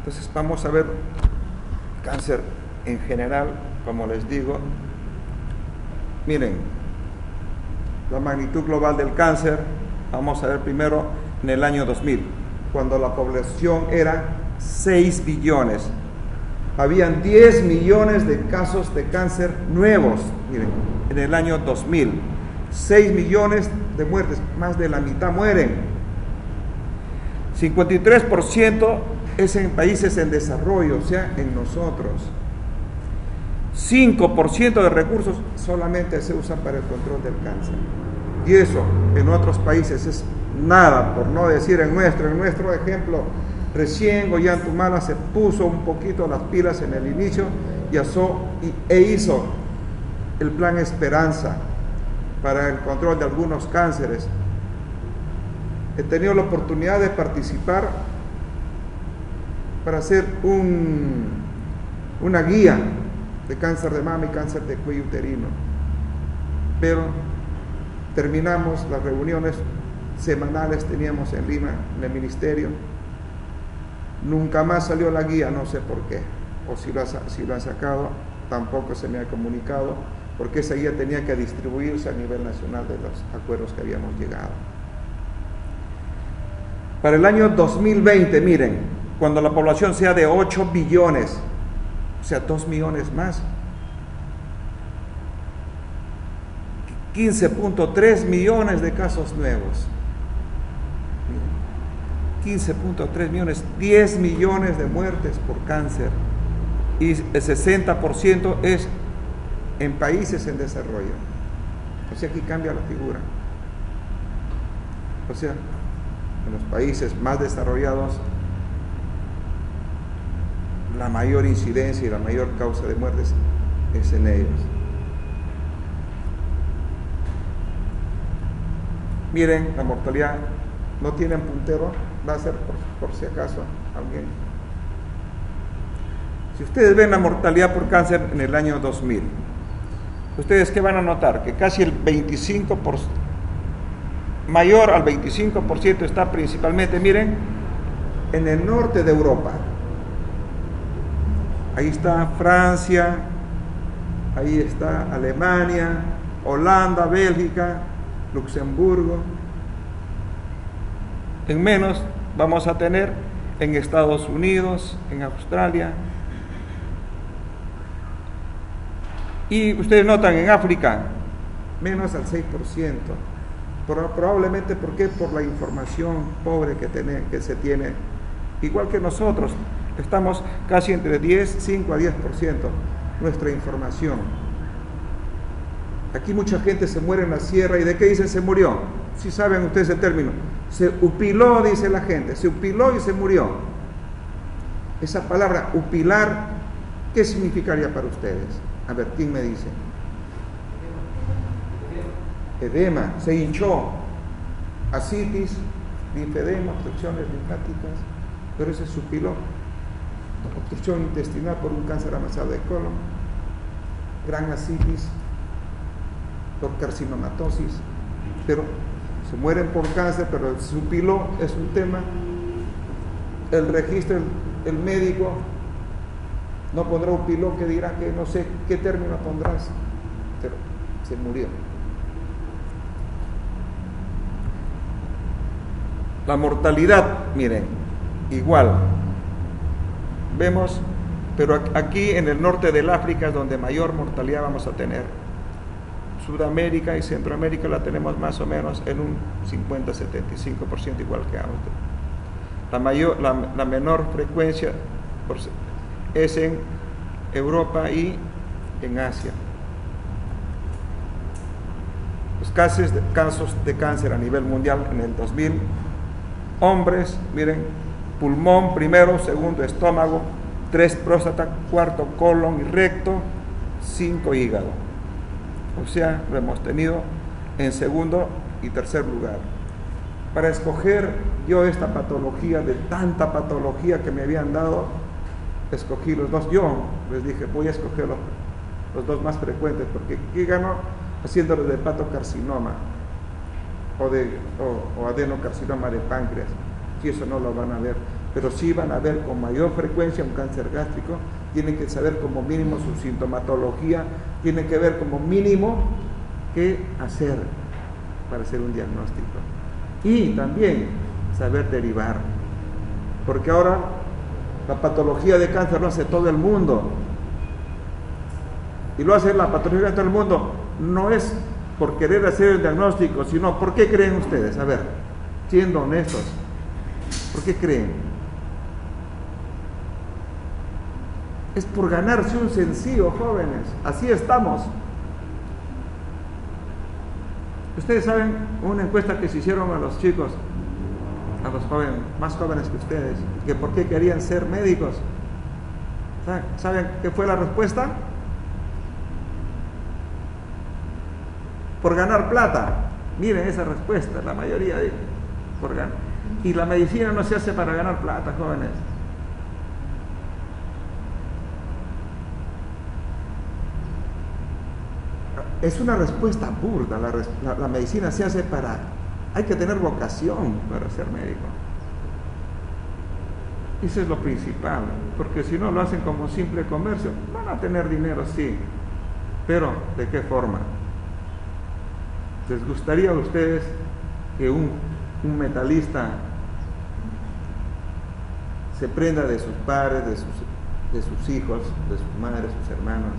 Entonces vamos a ver cáncer en general, como les digo. Miren, la magnitud global del cáncer, vamos a ver primero en el año 2000, cuando la población era 6 billones. Habían 10 millones de casos de cáncer nuevos, miren, en el año 2000. 6 millones de muertes, más de la mitad mueren. 53% es en países en desarrollo, o sea, en nosotros. 5% de recursos solamente se usan para el control del cáncer. Y eso en otros países es nada, por no decir en nuestro ejemplo, recién Ollantaytamala se puso un poquito las pilas en el inicio e hizo el plan Esperanza para el control de algunos cánceres. He tenido la oportunidad de participar para hacer una guía de cáncer de mama y cáncer de cuello uterino, pero terminamos las reuniones semanales, teníamos en Lima, en el ministerio, nunca más salió la guía, no sé por qué, o si lo han sacado, tampoco se me ha comunicado, porque esa guía tenía que distribuirse a nivel nacional de los acuerdos que habíamos llegado. Para el año 2020, miren, cuando la población sea de 8 billones, o sea, 2 millones más, 15.3 millones de casos nuevos, 15.3 millones, 10 millones de muertes por cáncer, y el 60% es en países en desarrollo. O sea, aquí cambia la figura. O sea, en los países más desarrollados, la mayor incidencia y la mayor causa de muertes es en ellos. Miren, la mortalidad, no tienen puntero láser por si acaso alguien. Si ustedes ven la mortalidad por cáncer en el año 2000, ¿ustedes qué van a notar? Que casi el 25%, mayor al 25% está principalmente, miren, en el norte de Europa. Ahí está Francia, ahí está Alemania, Holanda, Bélgica, Luxemburgo. En menos vamos a tener en Estados Unidos, en Australia. Y ustedes notan en África, menos al 6%. Probablemente, ¿por qué? Por la información pobre que se tiene. Igual que nosotros, estamos casi entre 5 a 10% nuestra información. Aquí mucha gente se muere en la sierra, ¿y de qué dicen se murió? Si saben ustedes el término, se upiló, dice la gente, se upiló y se murió. Esa palabra upilar, ¿qué significaría para ustedes? A ver, ¿quién me dice? Edema, se hinchó, ascitis, linfedema, obstrucciones linfáticas, pero ese es upiló. Obstrucción intestinal por un cáncer avanzado de colon, gran ascitis, por carcinomatosis, pero se mueren por cáncer, pero el supiló es un tema. El registro, el médico no pondrá un pilón que dirá que no sé qué término pondrás, pero se murió. La mortalidad, miren, igual. Vemos, pero aquí en el norte del África es donde mayor mortalidad vamos a tener. Sudamérica y Centroamérica la tenemos más o menos en un 50-75% igual que antes. La menor frecuencia es en Europa y en Asia. Los casos de cáncer a nivel mundial en el 2000, hombres, miren, pulmón primero, segundo estómago, 3 próstata, 4 colon y recto, 5 hígado. O sea, lo hemos tenido en segundo y tercer lugar. Para escoger yo esta patología, de tanta patología que me habían dado, escogí los dos. Yo les dije, voy a escoger los dos más frecuentes, porque ¿qué ganó haciéndolo de hepatocarcinoma o adenocarcinoma de páncreas? Si eso no lo van a ver. pero sí van a ver con mayor frecuencia un cáncer gástrico, tienen que saber como mínimo su sintomatología, tienen que ver como mínimo qué hacer para hacer un diagnóstico. Y también saber derivar, porque ahora la patología de cáncer lo hace todo el mundo, y lo hace la patología de todo el mundo, no es por querer hacer el diagnóstico, sino ¿por qué creen ustedes? A ver, siendo honestos, ¿por qué creen? Es por ganarse un sencillo, jóvenes, así estamos. Ustedes saben una encuesta que se hicieron a los chicos, a los jóvenes, más jóvenes que ustedes, que por qué querían ser médicos. ¿Saben qué fue la respuesta? Por ganar plata. Miren esa respuesta, la mayoría dijo, por ganar. Y la medicina no se hace para ganar plata, jóvenes. Es una respuesta burda. La medicina se hace para... Hay que tener vocación para ser médico. Eso es lo principal, porque si no lo hacen como simple comercio, van a tener dinero, sí, pero ¿de qué forma? ¿Les gustaría a ustedes que un metalista se prenda de sus padres, de sus hijos, de sus madres, sus hermanos,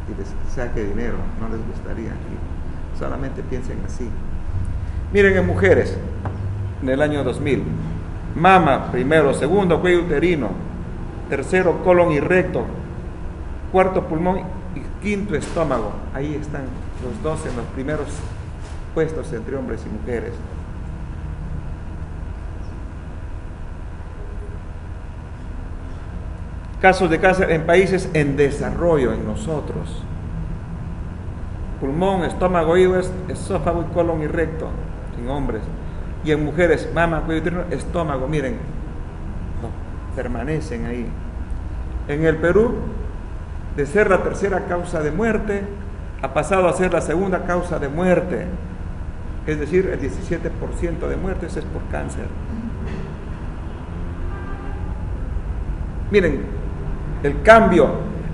y les saque dinero? No les gustaría. Y solamente piensen así. Miren, en mujeres, en el año 2000, mama primero, segundo cuello uterino, tercero colon y recto, cuarto pulmón y quinto estómago. Ahí están los dos en los primeros puestos entre hombres y mujeres. Casos de cáncer en países en desarrollo, en nosotros. Pulmón, estómago, hígado, esófago y colon y recto, en hombres. Y en mujeres, mama, cuello uterino, estómago, miren, no, permanecen ahí. En el Perú, de ser la tercera causa de muerte, ha pasado a ser la segunda causa de muerte. Es decir, el 17% de muertes es por cáncer. Miren, el cambio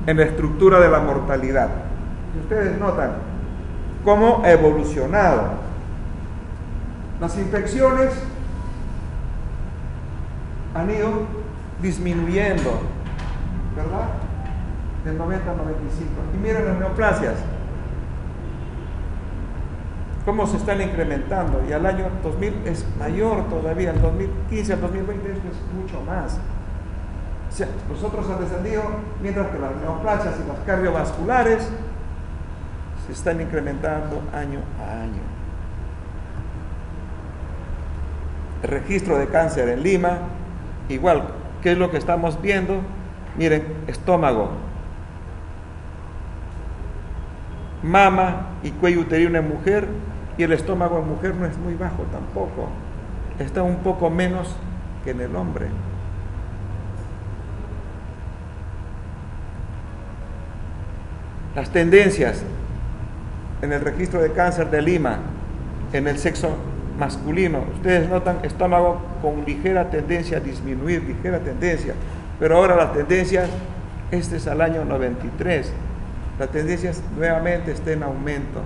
en la estructura de la mortalidad. Si ustedes notan cómo ha evolucionado. Las infecciones han ido disminuyendo, ¿verdad? Del 90 al 95. Y miren las neoplasias, cómo se están incrementando. Y al año 2000 es mayor todavía, el 2015 al 2020 esto es mucho más. O sea, los otros han descendido, mientras que las neoplasias y las cardiovasculares se están incrementando año a año. El registro de cáncer en Lima, igual, ¿qué es lo que estamos viendo? Miren, estómago, mama y cuello uterino en mujer, y el estómago en mujer no es muy bajo tampoco, está un poco menos que en el hombre. Las tendencias en el registro de cáncer de Lima, en el sexo masculino, ustedes notan estómago con ligera tendencia a disminuir, ligera tendencia, pero ahora la tendencia, este es al año 93, la tendencia nuevamente está en aumento,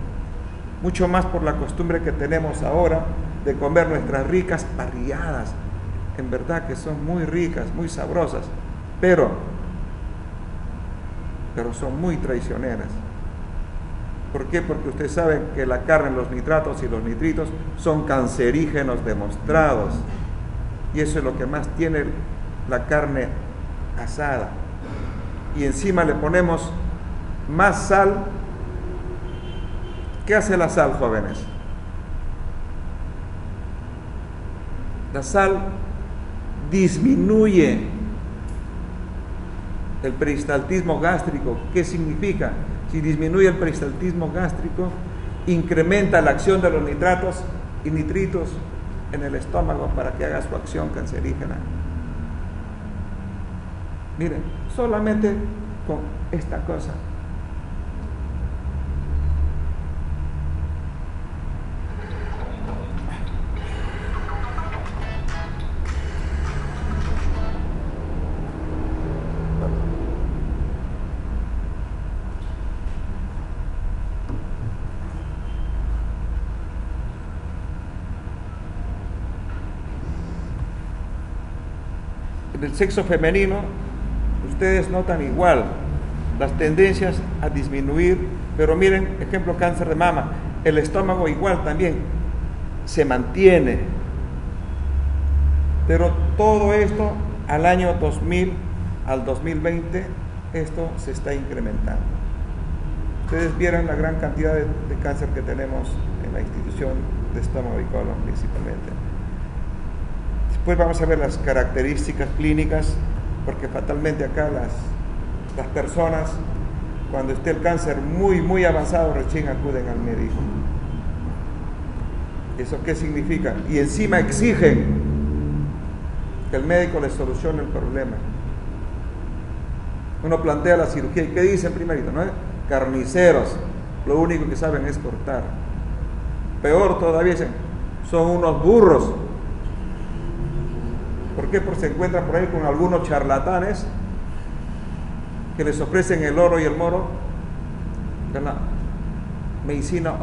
mucho más por la costumbre que tenemos ahora de comer nuestras ricas parrilladas, en verdad que son muy ricas, muy sabrosas, pero son muy traicioneras. ¿Por qué? Porque ustedes saben que la carne, los nitratos y los nitritos son cancerígenos demostrados, y eso es lo que más tiene la carne asada, y encima le ponemos más sal. ¿Qué hace la sal, jóvenes? La sal disminuye el peristaltismo gástrico. ¿Qué significa? Si disminuye el peristaltismo gástrico, incrementa la acción de los nitratos y nitritos en el estómago para que haga su acción cancerígena. Miren, solamente con esta cosa. En el sexo femenino, ustedes notan igual las tendencias a disminuir, pero miren, ejemplo, cáncer de mama, el estómago igual también se mantiene, pero todo esto al año 2000 al 2020, esto se está incrementando. Ustedes vieron la gran cantidad de cáncer que tenemos en la institución de estómago y colon principalmente. Después vamos a ver las características clínicas, porque fatalmente acá las personas, cuando esté el cáncer muy avanzado, recién acuden al médico. ¿Eso qué significa? Y encima exigen que el médico les solucione el problema. Uno plantea la cirugía, ¿y qué dicen primerito? ¿No? Carniceros, lo único que saben es cortar. Peor todavía dicen, son unos burros. ¿Por qué? Porque se encuentran por ahí con algunos charlatanes que les ofrecen el oro y el moro de la medicina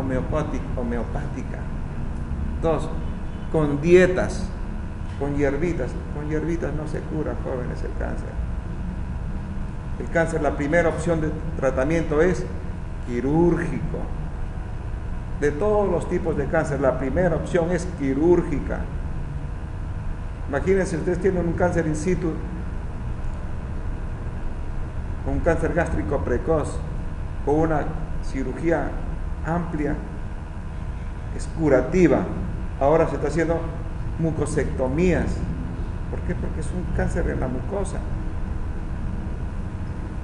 homeopática. Dos, con dietas, con hierbitas. Con hierbitas no se cura, jóvenes, el cáncer. El cáncer, la primera opción de tratamiento es quirúrgico. De todos los tipos de cáncer, la primera opción es quirúrgica. Imagínense, ustedes tienen un cáncer in situ, un cáncer gástrico precoz, o una cirugía amplia, es curativa. Ahora se está haciendo mucosectomías. ¿Por qué? Porque es un cáncer en la mucosa.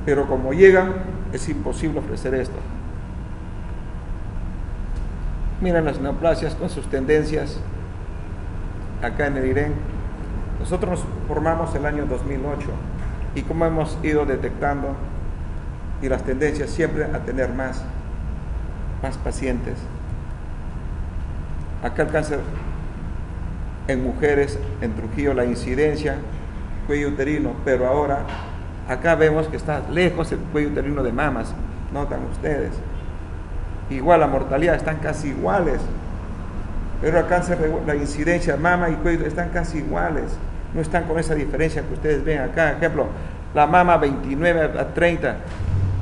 Pero como llegan, es imposible ofrecer esto. Miren las neoplasias con sus tendencias acá en el IREN. Nosotros nos formamos el año 2008 y como hemos ido detectando y las tendencias siempre a tener más pacientes. Acá el cáncer en mujeres, en Trujillo la incidencia, cuello uterino, pero ahora acá vemos que está lejos el cuello uterino de mamas, notan ustedes. Igual la mortalidad, están casi iguales, pero el cáncer de la incidencia, mama y cuello están casi iguales, no están con esa diferencia que ustedes ven acá. Ejemplo, la mama 29 a 30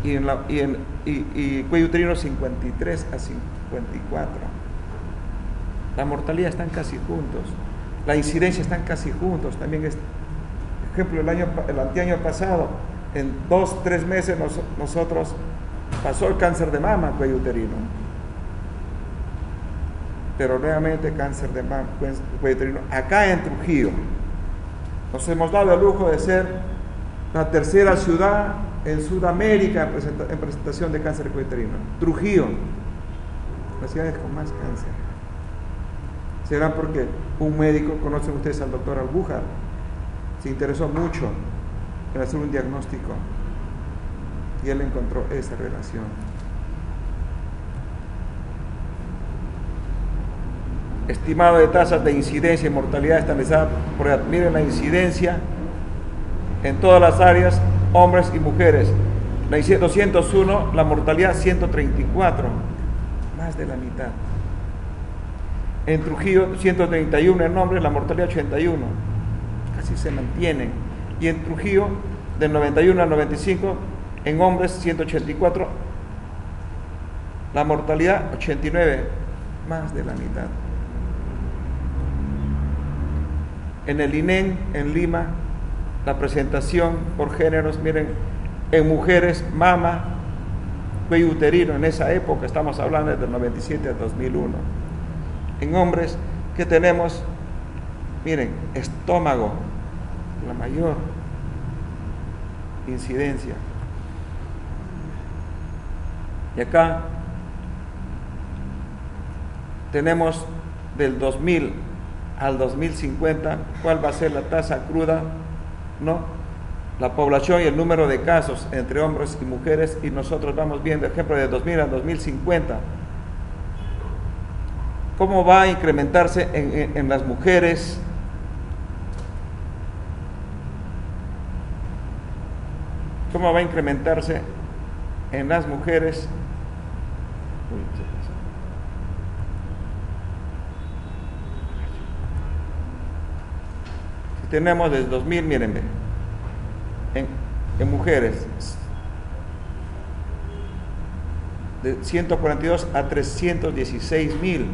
y cuello uterino 53 a 54. La mortalidad están casi juntos, la incidencia están casi juntos. También es, ejemplo, el anteaño pasado, en 2-3 meses nosotros pasó el cáncer de mama, cuello uterino. Pero nuevamente cáncer de mama, cuello uterino, acá en Trujillo. Nos hemos dado el lujo de ser la tercera ciudad en Sudamérica en presentación de cáncer de cuello uterino. Trujillo, las ciudades con más cáncer. Será porque un médico, conocen ustedes al doctor Albujar, se interesó mucho en hacer un diagnóstico y él encontró esa relación. Estimado de tasas de incidencia y mortalidad estabilizada por edad. Miren la incidencia en todas las áreas, hombres y mujeres. La incidencia 201, la mortalidad 134, más de la mitad. En Trujillo 131 en hombres, la mortalidad 81, casi se mantienen. Y en Trujillo del 91 al 95 en hombres 184, la mortalidad 89, más de la mitad. En el INEN, en Lima, la presentación por géneros, miren, en mujeres, mama, cuello uterino, en esa época, estamos hablando del 97 al 2001. En hombres, ¿qué tenemos? Miren, estómago, la mayor incidencia. Y acá tenemos del 2000 al 2050, ¿cuál va a ser la tasa cruda? ¿No? La población y el número de casos entre hombres y mujeres, y nosotros vamos viendo, ejemplo, de 2000 al 2050, cómo va a incrementarse en las mujeres, cómo va a incrementarse en las mujeres. Si tenemos desde 2000, miren, en mujeres, de 142 a 316,000,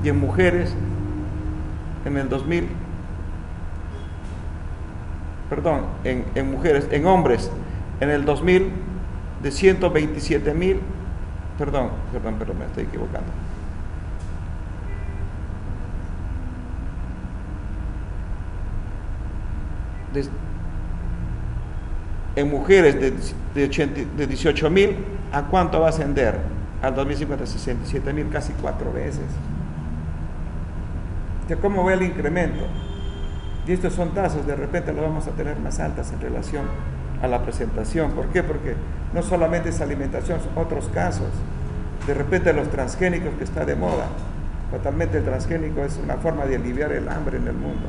y en mujeres en el 2000, perdón, en mujeres, en hombres en el 2000 de 127,000, perdón, me estoy equivocando. En mujeres de 18,000, ¿a cuánto va a ascender? Al 2050, 67,000, casi 4 veces. ¿Cómo ve el incremento? Y estas son tasas, de repente las vamos a tener más altas en relación a la presentación. ¿Por qué? Porque no solamente es alimentación, son otros casos. De repente los transgénicos, que está de moda. Totalmente el transgénico es una forma de aliviar el hambre en el mundo.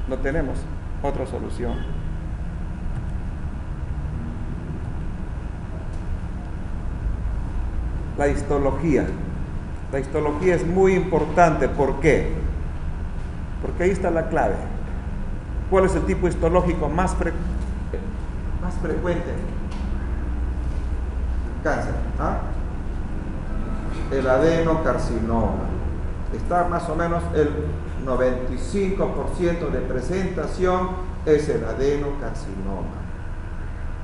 No tenemos otra solución. La histología. La histología es muy importante. ¿Por qué? Porque ahí está la clave. ¿Cuál es el tipo histológico más frecuente? Cáncer. El adenocarcinoma. Está más o menos el 95% de presentación es el adenocarcinoma.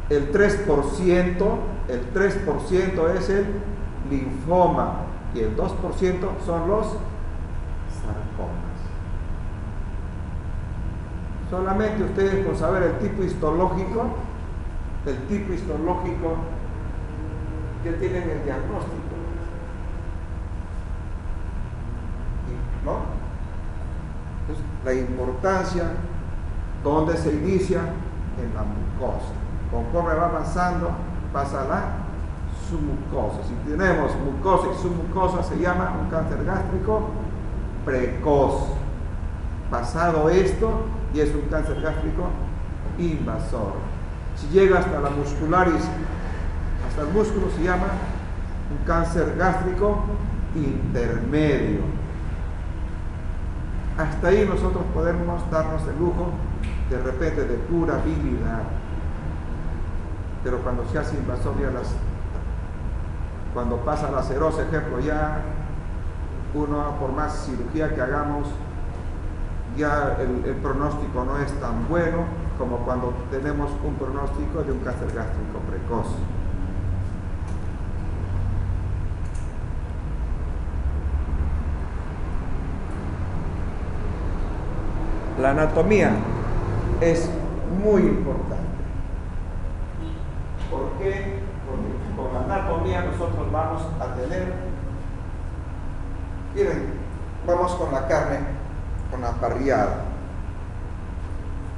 El 3% es el linfoma y el 2% son los sarcomas. Solamente ustedes con saber el tipo histológico ya tienen el diagnóstico, ¿no? Entonces, la importancia, ¿dónde se inicia? En la mucosa. Conforme va avanzando, pasa a la submucosa. Si tenemos mucosa y submucosa, se llama un cáncer gástrico precoz. Pasado esto, y es un cáncer gástrico invasor. Si llega hasta la muscularis, hasta el músculo, se llama un cáncer gástrico intermedio. Hasta ahí nosotros podemos darnos el lujo de repente de curabilidad. Pero cuando se hace invasor, cuando pasa la cirrosis, ejemplo, ya uno, por más cirugía que hagamos, ya el pronóstico no es tan bueno como cuando tenemos un pronóstico de un cáncer gástrico precoz. La anatomía es muy importante. ¿Por qué? Porque con la anatomía nosotros vamos a tener, miren, vamos con la carne, con la parrillada.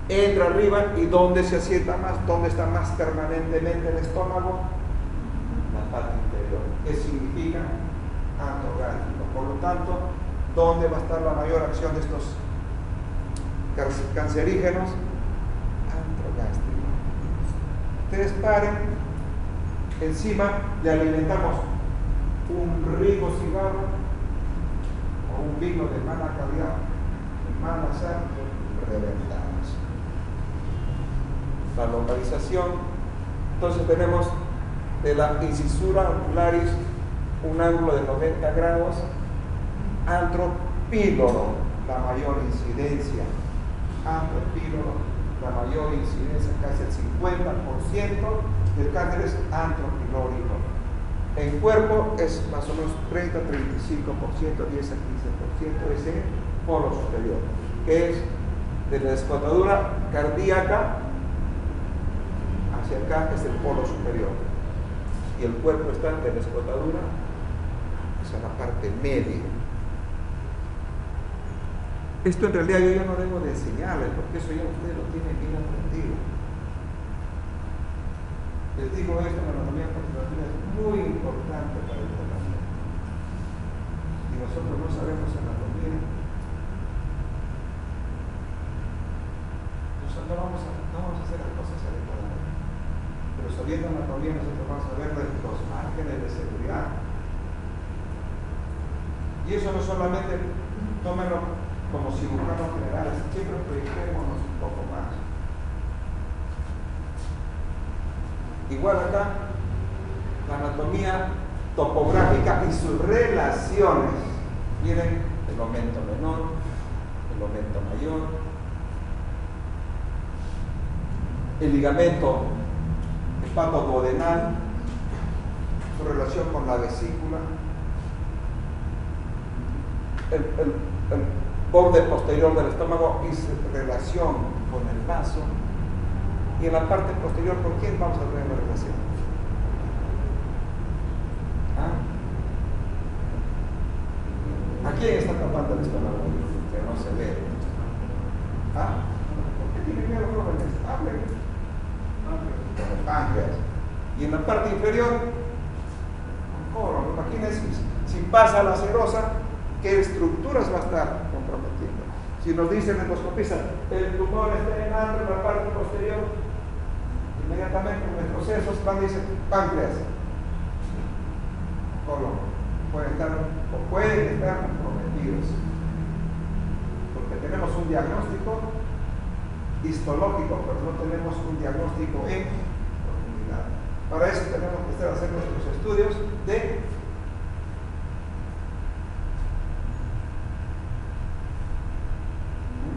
Entra arriba, y ¿dónde se asienta más? ¿Dónde está más permanentemente el estómago? La parte interior. ¿Qué significa? Antrogástrico. Por lo tanto, ¿dónde va a estar la mayor acción de estos cancerígenos? Antrogástrico. Ustedes paren, encima le alimentamos un rico cigarro o un vino de mala calidad, de mala sal, reventamos. La localización, entonces tenemos de la incisura ocularis un ángulo de 90 grados, antropíloro, la mayor incidencia, antropíloro, la mayor incidencia, casi el 50% del cáncer es antropilórico. En cuerpo es más o menos 30-35%, 10 a 15% es en polo superior, que es de la escotadura cardíaca hacia acá, es el polo superior, y el cuerpo está de la escotadura hacia la parte media. Esto en realidad yo ya no debo de enseñarles, porque eso ya ustedes lo tienen bien aprendido. Les digo esto, la anatomía contemplativa es muy importante para el tratamiento. Y nosotros no sabemos anatomía, entonces no vamos a hacer las cosas adecuadamente. Pero sabiendo anatomía, nosotros vamos a ver los márgenes de seguridad. Y eso no solamente, tómenlo como cirujanos generales, siempre proyectémonos un poco más. Igual acá, la anatomía topográfica y sus relaciones. Miren, el aumento menor, el aumento mayor, el ligamento hepatoduodenal, su relación con la vesícula, el borde posterior del estómago y su relación con el vaso, y en la parte posterior, ¿con quién vamos a tener la relación? ¿A quién está tapando el estómago? Que no se ve. ¿Por qué tienen miedo los jóvenes? Hablen. Con el páncreas. Y en la parte inferior, con colon. Imagínense, si pasa la serosa, ¿qué estructuras va a estar comprometiendo? Si nos dicen endoscopista, el tumor está en la parte posterior, inmediatamente nuestros sesos van a decir páncreas, colon. Pueden estar comprometidos, porque tenemos un diagnóstico histológico, pero no tenemos un diagnóstico en profundidad. Para eso tenemos que hacer nuestros estudios de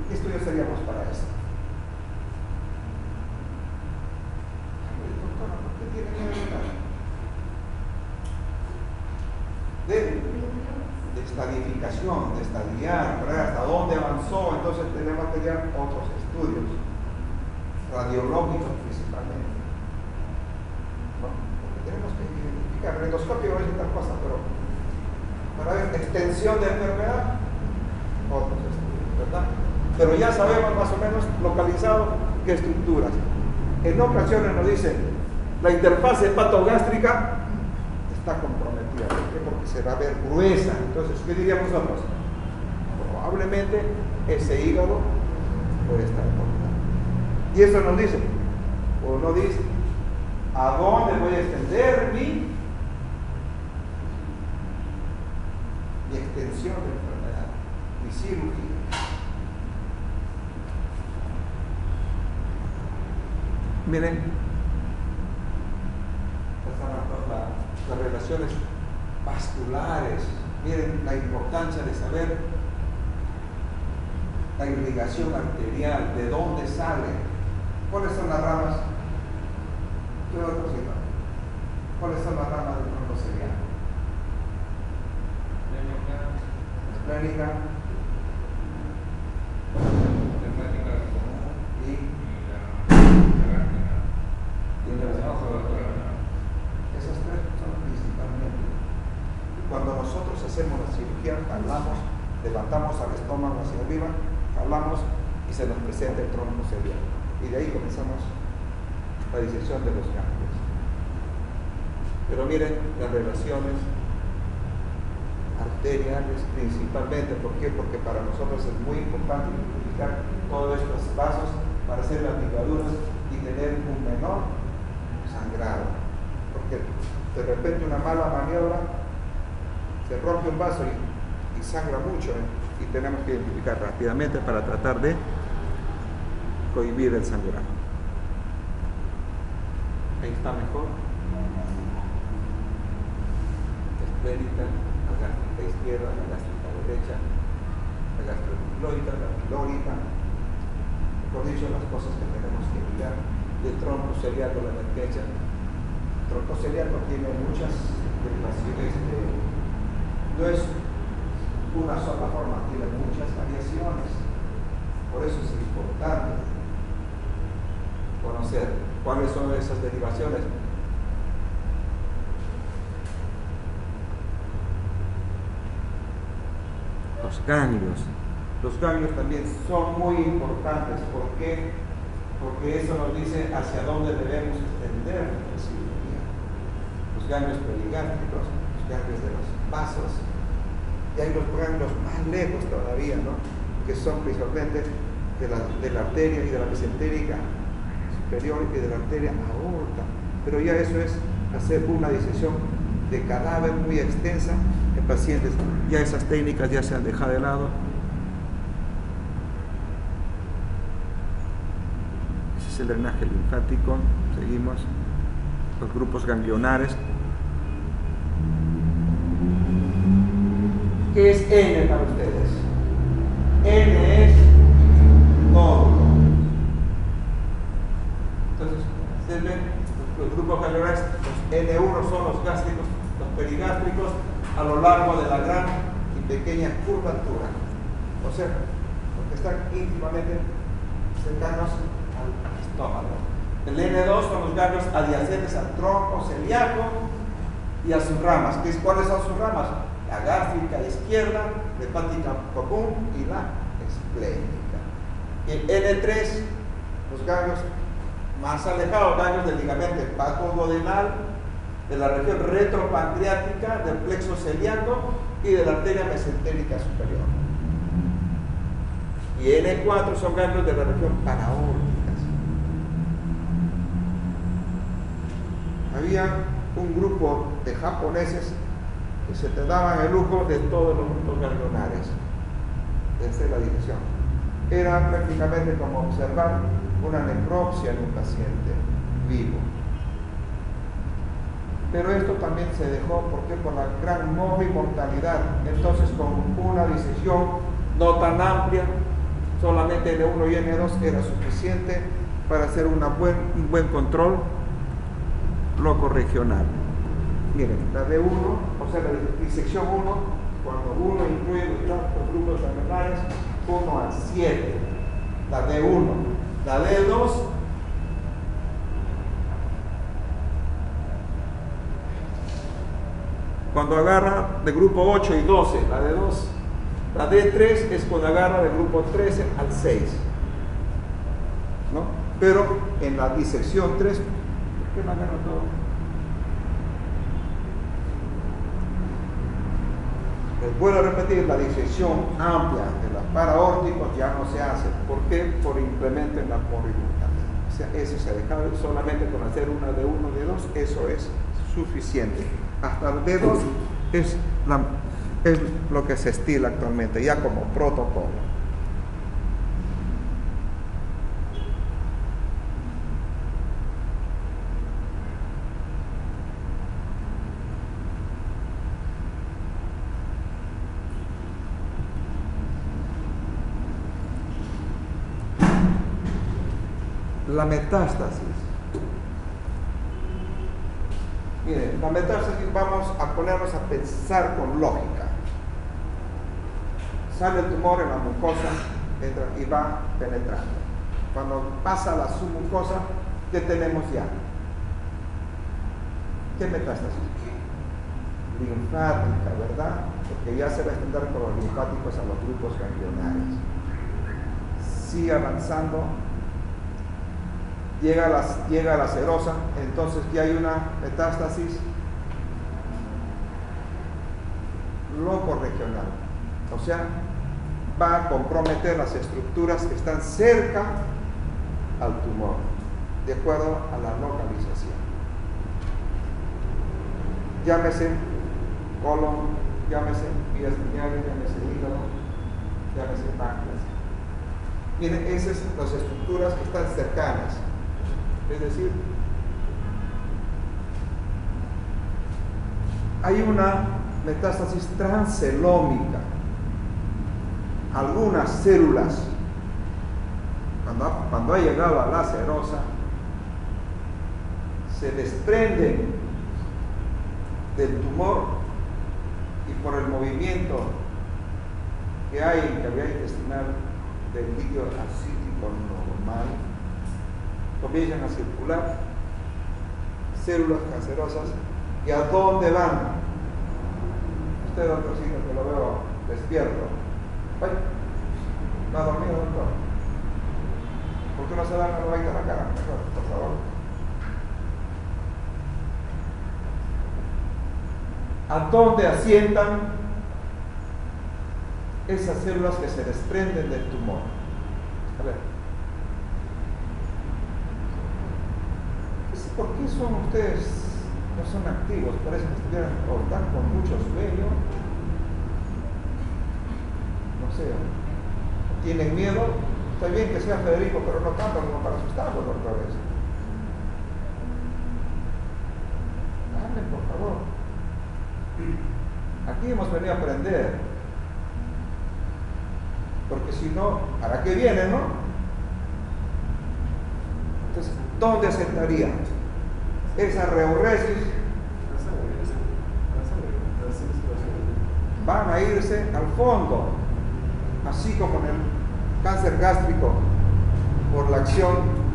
¿qué estudios seríamos para eso? Doctora, ¿por qué tiene miedo de estadificación, de estadiar, hasta dónde avanzó? Entonces tenemos que hacer otros estudios radiológicos principalmente, ¿no? Porque tenemos que identificar el endoscopio no es tal cosa, pero para ver extensión de enfermedad, otros estudios, ¿verdad? Pero ya sabemos más o menos localizado qué estructuras. En ocasiones nos dicen la interfaz hepatogástrica está comprometida. ¿Por qué? Porque se va a ver gruesa. Entonces, ¿qué diríamos nosotros? Probablemente ese hígado puede estar cortado. Y eso nos dice, o no dice, ¿a dónde voy a extender mi extensión de enfermedad, mi cirugía? Miren, las relaciones vasculares, miren la importancia de saber la irrigación arterial, de dónde sale, cuáles son las ramas. ¿Qué otra cosita? ¿Cuáles son las ramas del tronco cereal? Esplénica. Esas tres son principalmente. Cuando nosotros hacemos la cirugía, jalamos, levantamos al estómago hacia arriba, jalamos y se nos presenta el tronco cerebral. Y de ahí comenzamos la disección de los ganglios. Pero miren las relaciones arteriales principalmente. ¿Por qué? Porque para nosotros es muy importante identificar todos estos vasos para hacer las ligaduras y tener un menor sangrado, porque de repente una mala maniobra se rompe un vaso y sangra mucho, y tenemos que identificar rápidamente para tratar de cohibir el sangrado. Ahí está mejor. Esplénica, la gástrica izquierda, la gástrica derecha, la gastroenterológica, la pilórica. Por dicho, las cosas que tenemos que mirar del tronco celíaco, la derecha. El tronco celíaco tiene muchas derivaciones, no es una sola forma, tiene muchas variaciones. Por eso es importante conocer cuáles son esas derivaciones. Los ganglios. Los ganglios también son muy importantes. ¿Por qué? Porque eso nos dice hacia dónde debemos extender la cirugía. Los ganglios perigástricos, los ganglios de los vasos, y hay los ganglios más lejos todavía, ¿no? Que son principalmente de la arteria y de la mesentérica superior y de la arteria aorta. Pero ya eso es hacer una disección de cadáver muy extensa en pacientes. Ya esas técnicas ya se han dejado de lado. Ese es el drenaje linfático. Seguimos. los grupos ganglionares. ¿Qué es N para ustedes? N es nódulo. Entonces, ustedes ven, los grupos ganglionares, los N1 son los gástricos, los perigástricos, a lo largo de la gran y pequeña curvatura. O sea, porque están íntimamente cercanos al estómago. El N2 son los ganglios adyacentes al tronco celíaco y a sus ramas. ¿Cuáles son sus ramas? La gástrica izquierda, la hepática común y la esplénica. Y el N3, los ganglios más alejados, ganglios del ligamento hepatoduodenal, de la región retropancreática, del plexo celíaco y de la arteria mesentérica superior. Y N4 son ganglios de la región paraórtica. Había un grupo de japoneses que se te daban el lujo de todos los grupos ganglionares. Esta es la dirección. Era prácticamente como observar una necropsia en un paciente vivo. Pero esto también se dejó, ¿por qué? Por la gran mortalidad. Entonces, con una disección no tan amplia, solamente N1 y N2 era suficiente para hacer un buen control locorregional. Miren, la D1, o sea, la disección 1, cuando 1 incluye los grupos ganglionares 1 a 7, la D1. La D2, cuando agarra de grupo 8 y 12, la D2. La D3 es cuando agarra de grupo 13 al 6, ¿no? Pero en la disección 3, ¿por qué no agarra todo? Les vuelvo a repetir, la disección amplia de los paraórticos ya no se hace. ¿Por qué? Por incremento en la mortalidad. O sea, eso se deja solamente con hacer una D1, D2, eso es suficiente. Hasta el D2 es lo que se estila actualmente, ya como protocolo. La metástasis. Miren, la metástasis, vamos a ponernos a pensar con lógica. Sale el tumor en la mucosa, entra y va penetrando. Cuando pasa la submucosa, ¿qué tenemos ya? ¿Qué metástasis? Linfática, ¿verdad? Porque ya se va a extender con los linfáticos a los grupos ganglionares. Sigue avanzando. Llega a la serosa, entonces ya hay una metástasis locorregional, o sea, va a comprometer las estructuras que están cerca al tumor, de acuerdo a la localización. Llámese colon, llámese vías lineales, llámese hígado, llámese páncreas. Miren, esas son las estructuras que están cercanas. Es decir, hay una metástasis transcelómica. Algunas células, cuando ha llegado a la serosa, se desprenden del tumor y por el movimiento que hay en cavidad intestinal del líquido acítico normal, comienzan a circular células cancerosas. ¿Y a dónde van? Usted, doctorcito, que lo veo despierto. Ay, ¿no ha dormido, doctor? ¿Por qué no se dan a la vaina a la cara? Mejor, por favor. ¿A dónde asientan esas células que se desprenden del tumor? A ver. ¿Por qué son ustedes, no son activos? Parece que estuvieran o están con mucho sueño. No sé, ¿tienen miedo? Está bien que sea Federico, pero no tanto como para asustarlos otra vez. Hablen, por favor. Aquí hemos venido a aprender. Porque si no, ¿para qué vienen, no? Entonces, ¿dónde sentaría? Esa reuresis van a irse al fondo, así como en el cáncer gástrico, por la acción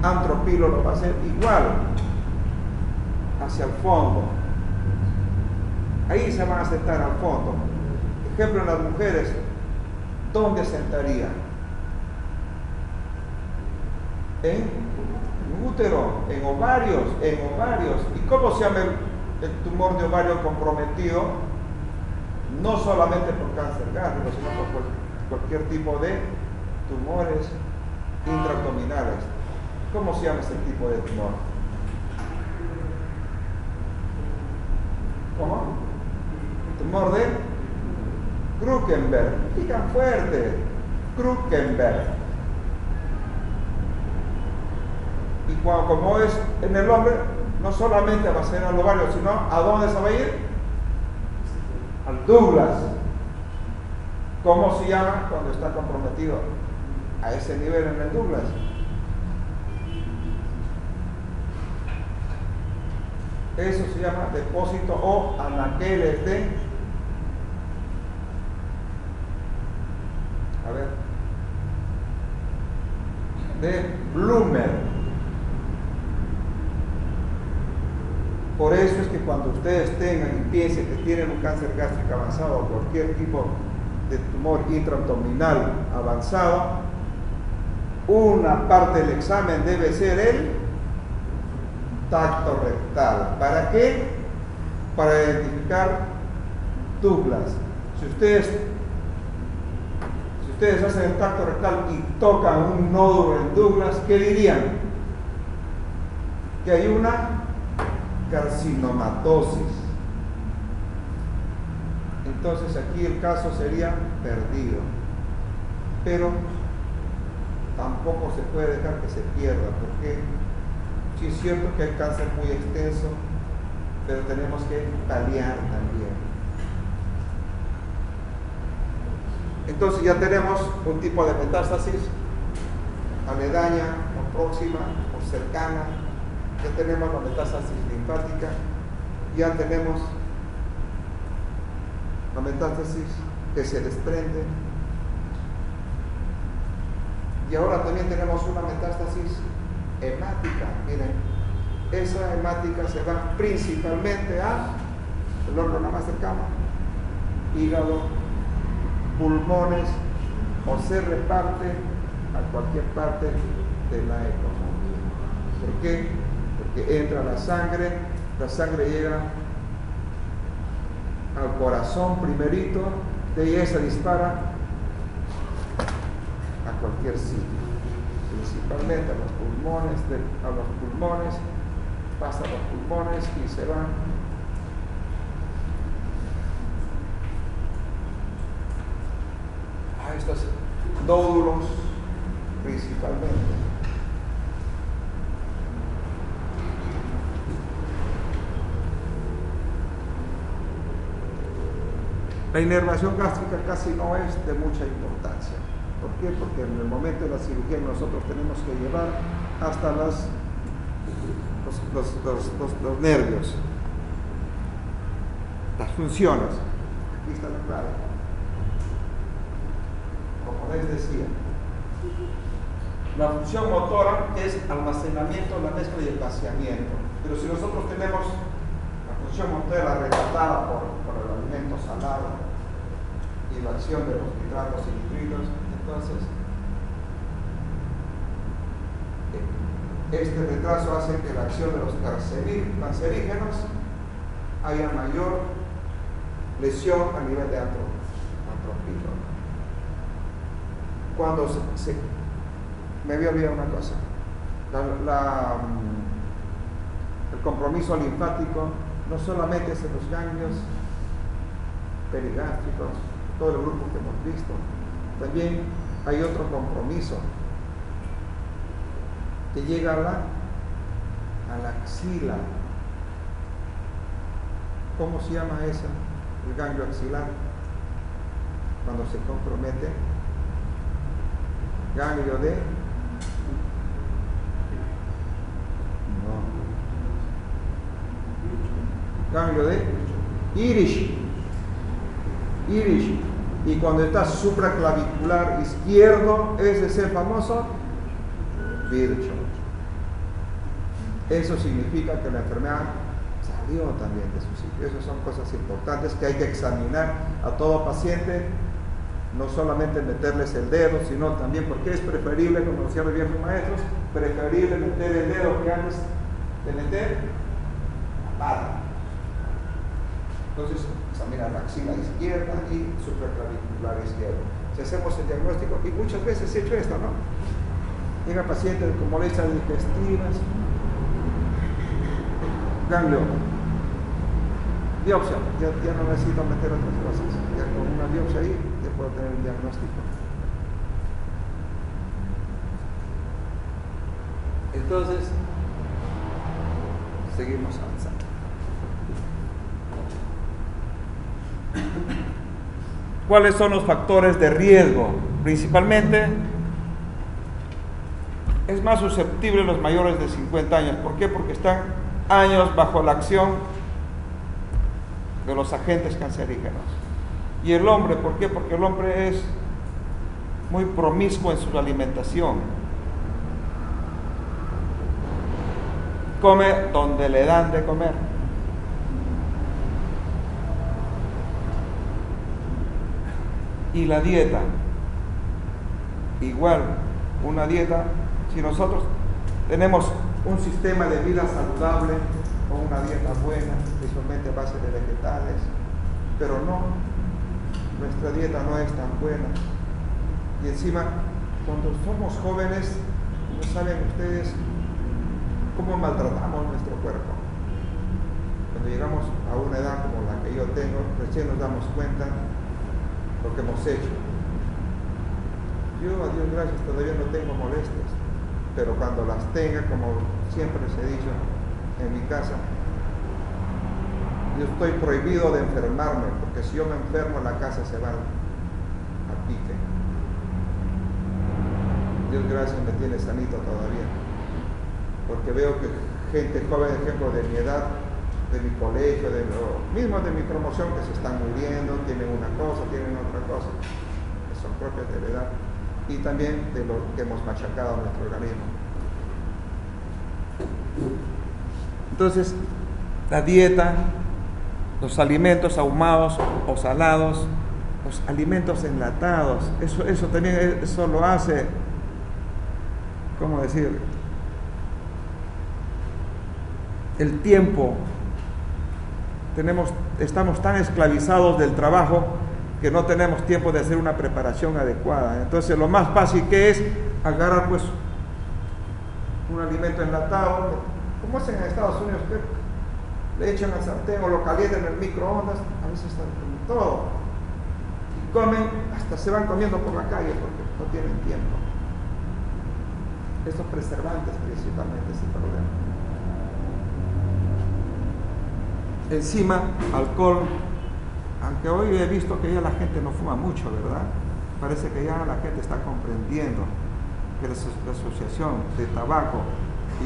antropilo lo va a hacer igual, hacia el fondo. Ahí se van a sentar al fondo. Ejemplo, en las mujeres, ¿dónde sentaría? En útero, en ovarios. ¿Y cómo se llama el tumor de ovario comprometido? No solamente por cáncer gástrico, sino por cualquier tipo de tumores intraabdominales. ¿Cómo se llama ese tipo de tumor? ¿Cómo? Tumor de Krukenberg. Digan fuerte. Krukenberg. Y como es en el hombre, no solamente va a ser al ovario, sino ¿a dónde se va a ir? Al Douglas. ¿Cómo se llama cuando está comprometido a ese nivel en el Douglas? Eso se llama depósito o anaqueles de Bloomer. Por eso es que cuando ustedes tengan y piensen que tienen un cáncer gástrico avanzado o cualquier tipo de tumor intraabdominal avanzado, una parte del examen debe ser el tacto rectal. ¿Para qué? Para identificar Douglas. Si ustedes hacen el tacto rectal y tocan un nódulo en Douglas, ¿qué dirían? Que hay una carcinomatosis. Entonces aquí el caso sería perdido. Pero tampoco se puede dejar que se pierda, porque sí es cierto que hay cáncer muy extenso, pero tenemos que paliar también. Entonces ya tenemos un tipo de metástasis aledaña o próxima o cercana. Ya tenemos la metástasis linfática, ya tenemos la metástasis que se desprende, y ahora también tenemos una metástasis hemática. Miren, esa hemática se va principalmente el órgano más cercano, hígado, pulmones, o se reparte a cualquier parte de la economía. ¿Por qué? Porque entra la sangre llega al corazón primerito, de ahí se dispara a cualquier sitio, principalmente a los pulmones, pasa a los pulmones y se va a estos nódulos principalmente. La inervación gástrica casi no es de mucha importancia. ¿Por qué? Porque en el momento de la cirugía nosotros tenemos que llevar hasta los nervios, las funciones. Aquí está la clave. Como les decía, la función motora es almacenamiento, la mezcla y el vaciamiento. Pero si nosotros tenemos la función motora retratada por el alimento salado y la acción de los nitratos y nitritos, entonces este retraso hace que la acción de los cancerígenos haya mayor lesión a nivel de antropilo. Cuando me había olvidado una cosa, el compromiso linfático no solamente es en los ganglios perigástricos, todo el grupo que hemos visto, también hay otro compromiso que llega a la axila, ¿Cómo se llama esa? El ganglio axilar, cuando se compromete. Ganglio de... No. Ganglio de iris. Iris. Y cuando está supraclavicular izquierdo, ese es el famoso Virchow. Eso significa que la enfermedad salió también de su sitio. Esas son cosas importantes que hay que examinar a todo paciente, no solamente meterles el dedo, sino también, porque es preferible, como decían los viejos maestros, preferible meter el dedo que antes de meter la pata. Entonces, examina la axila izquierda y supraclavicular izquierdo. Si hacemos el diagnóstico, y muchas veces he hecho esto, ¿no? Llega paciente con molestias digestivas, ganglio, biopsia, ya no necesito meter otras cosas, ya con una biopsia ahí ya puedo tener el diagnóstico. Entonces, seguimos avanzando. ¿Cuáles son los factores de riesgo? Principalmente, es más susceptible los mayores de 50 años. ¿Por qué? Porque están años bajo la acción de los agentes cancerígenos. Y el hombre, ¿por qué? Porque el hombre es muy promiscuo en su alimentación. Come donde le dan de comer. Y la dieta, igual, una dieta, si nosotros tenemos un sistema de vida saludable o una dieta buena, principalmente a base de vegetales, pero no, nuestra dieta no es tan buena. Y encima, cuando somos jóvenes, no saben ustedes cómo maltratamos nuestro cuerpo. Cuando llegamos a una edad como la que yo tengo, recién nos damos cuenta lo que hemos hecho. Yo, a Dios gracias, todavía no tengo molestias, pero cuando las tenga, como siempre les he dicho en mi casa, yo estoy prohibido de enfermarme, porque si yo me enfermo, la casa se va a pique. Dios gracias me tiene sanito todavía, porque veo que gente joven, ejemplo de mi edad, de mi colegio, mismo de mi promoción, que se están muriendo, tienen una cosa, tienen otra cosa, que son propias de la edad, y también de lo que hemos machacado a nuestro organismo. Entonces, la dieta, los alimentos ahumados o salados, los alimentos enlatados, eso también eso lo hace, ¿cómo decir? El tiempo. Estamos tan esclavizados del trabajo que no tenemos tiempo de hacer una preparación adecuada. Entonces lo más fácil que es agarrar pues un alimento enlatado, como hacen en Estados Unidos, que le echan al sartén o lo calientan en el microondas, a veces están con todo, y comen, hasta se van comiendo por la calle porque no tienen tiempo. Estos preservantes principalmente es el problema. Encima, alcohol, aunque hoy he visto que ya la gente no fuma mucho, ¿verdad? Parece que ya la gente está comprendiendo que la asociación de tabaco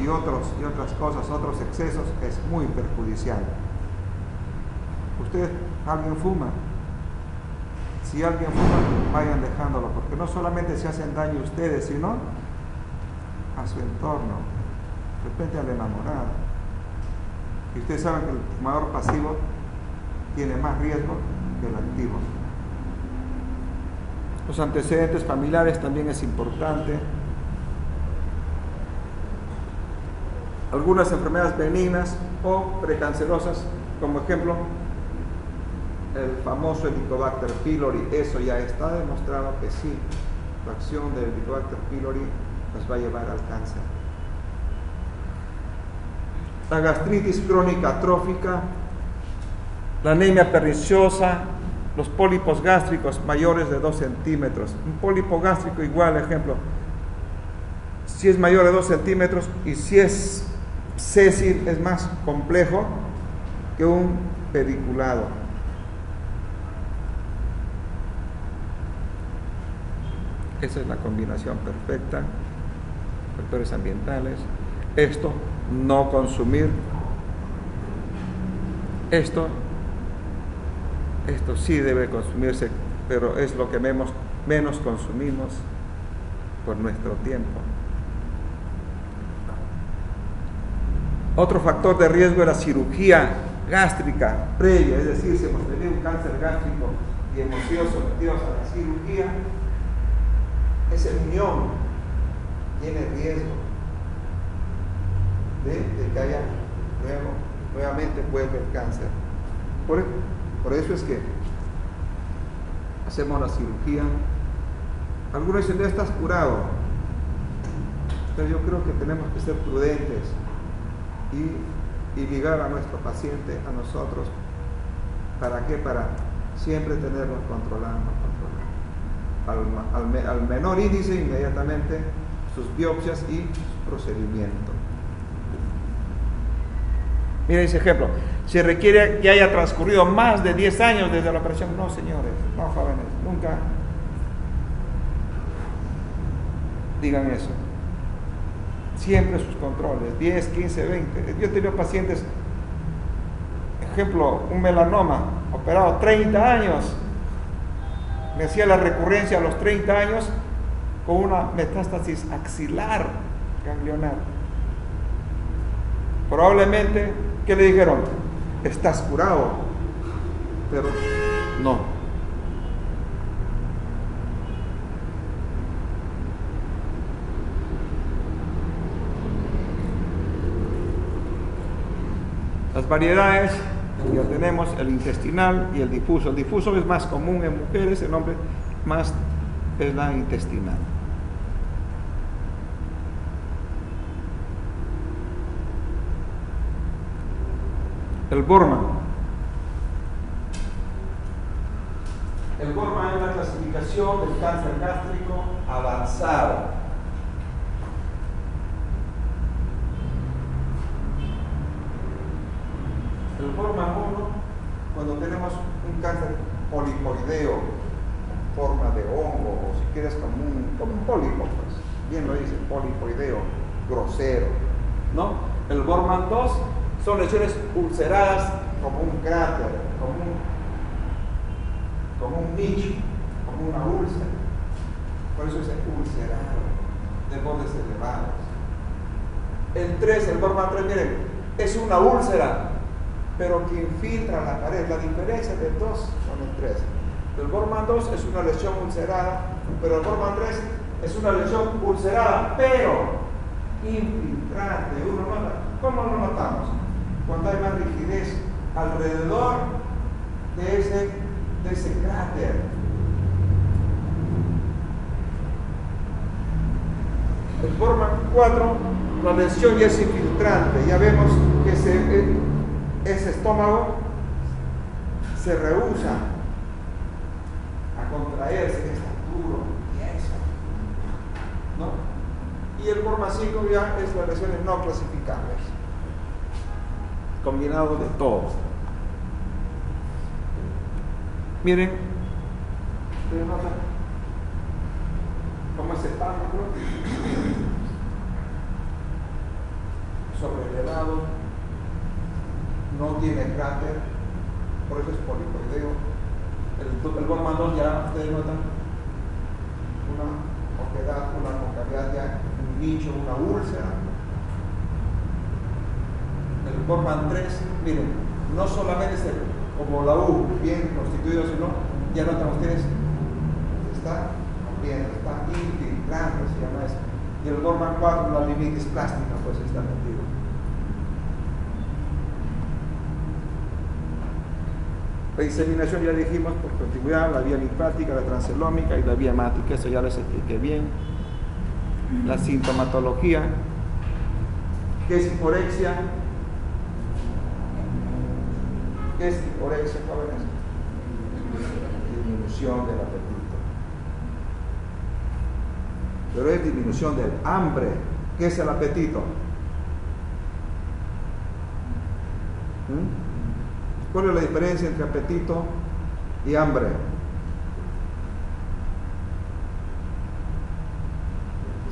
y otras cosas, otros excesos, es muy perjudicial. ¿Alguien fuma? Si alguien fuma, vayan dejándolo, porque no solamente se hacen daño a ustedes, sino a su entorno, de repente al enamorado. Y ustedes saben que el fumador pasivo tiene más riesgo que el activo. Los antecedentes familiares también es importante. Algunas enfermedades benignas o precancerosas, como ejemplo, el famoso Helicobacter pylori, eso ya está demostrado que sí, la acción del Helicobacter pylori nos va a llevar al cáncer. La gastritis crónica atrófica, la anemia perniciosa, los pólipos gástricos mayores de 2 centímetros. Un pólipo gástrico igual, ejemplo, si es mayor de 2 centímetros y si es sésil, es más complejo que un pediculado. Esa es la combinación perfecta, factores ambientales. Esto, no consumir. Esto sí debe consumirse, pero es lo que menos consumimos por nuestro tiempo. Otro factor de riesgo es la cirugía gástrica previa, es decir, si hemos tenido un cáncer gástrico y hemos sido sometidos a la cirugía, ese riñón tiene riesgo de que haya nuevamente vuelve el cáncer. Por eso es que hacemos la cirugía. Algunos dicen, ya estás curado, pero yo creo que tenemos que ser prudentes y ligar a nuestro paciente, a nosotros. ¿Para qué? Para siempre tenerlo controlado. Al menor índice, inmediatamente sus biopsias y su procedimiento. Miren ese ejemplo. Se requiere que haya transcurrido más de 10 años desde la operación. No, señores, no, jóvenes, nunca digan eso. Siempre sus controles, 10, 15, 20. Yo he tenido pacientes, ejemplo, un melanoma, operado 30 años. Me hacía la recurrencia a los 30 años con una metástasis axilar ganglionar. Probablemente, ¿qué le dijeron? Estás curado, pero no. Las variedades, ya tenemos el intestinal y el difuso. El difuso es más común en mujeres, el hombre más es la intestinal. El Borman. El Borman es la clasificación del cáncer gástrico avanzado. El Borman 1, cuando tenemos un cáncer polipoideo, en forma de hongo, o si quieres como un pólipo, pues, bien lo dice, polipoideo, grosero, ¿no? El Borman 2 son lesiones ulceradas como un cráter, como un nicho, como una úlcera. Por eso es ulcerado, de bordes elevados. El 3, el Borman 3, miren, es una úlcera, pero que infiltra la pared. La diferencia de dos son el 3. El Borman 2 es una lesión ulcerada, pero el Borman 3 es una lesión ulcerada, pero infiltrante. ¿Cómo lo notamos? Cuando hay más rigidez alrededor de ese cráter. El Borman 4, la lesión ya es infiltrante. Ya vemos que ese estómago se rehúsa a contraerse, está duro, tieso, ¿no? Y el Borman 5 ya es las lesiones no clasificables, combinado de todo. Miren, ¿ustedes notan cómo es el párrafo? Sobrelevado, no tiene cráter, por eso es polipoideo. El Borman 2 ya ustedes notan una oquedad, una concavidad, ya un nicho, una úlcera. El Borman 3, miren, no solamente es como la U, bien constituido, sino ya notan ustedes, está abriendo, está infiltrando, se llama eso. Y el Borman 4, la limitación plástica, pues está metido. La diseminación ya dijimos por continuidad, la vía linfática, la transelómica y la vía hemática, eso ya les expliqué bien. La sintomatología, ¿qué es hiporexia? ¿Qué es hiporexia, jóvenes? Disminución del apetito. Pero es disminución del hambre. ¿Qué es el apetito? ¿Cuál es la diferencia entre apetito y hambre?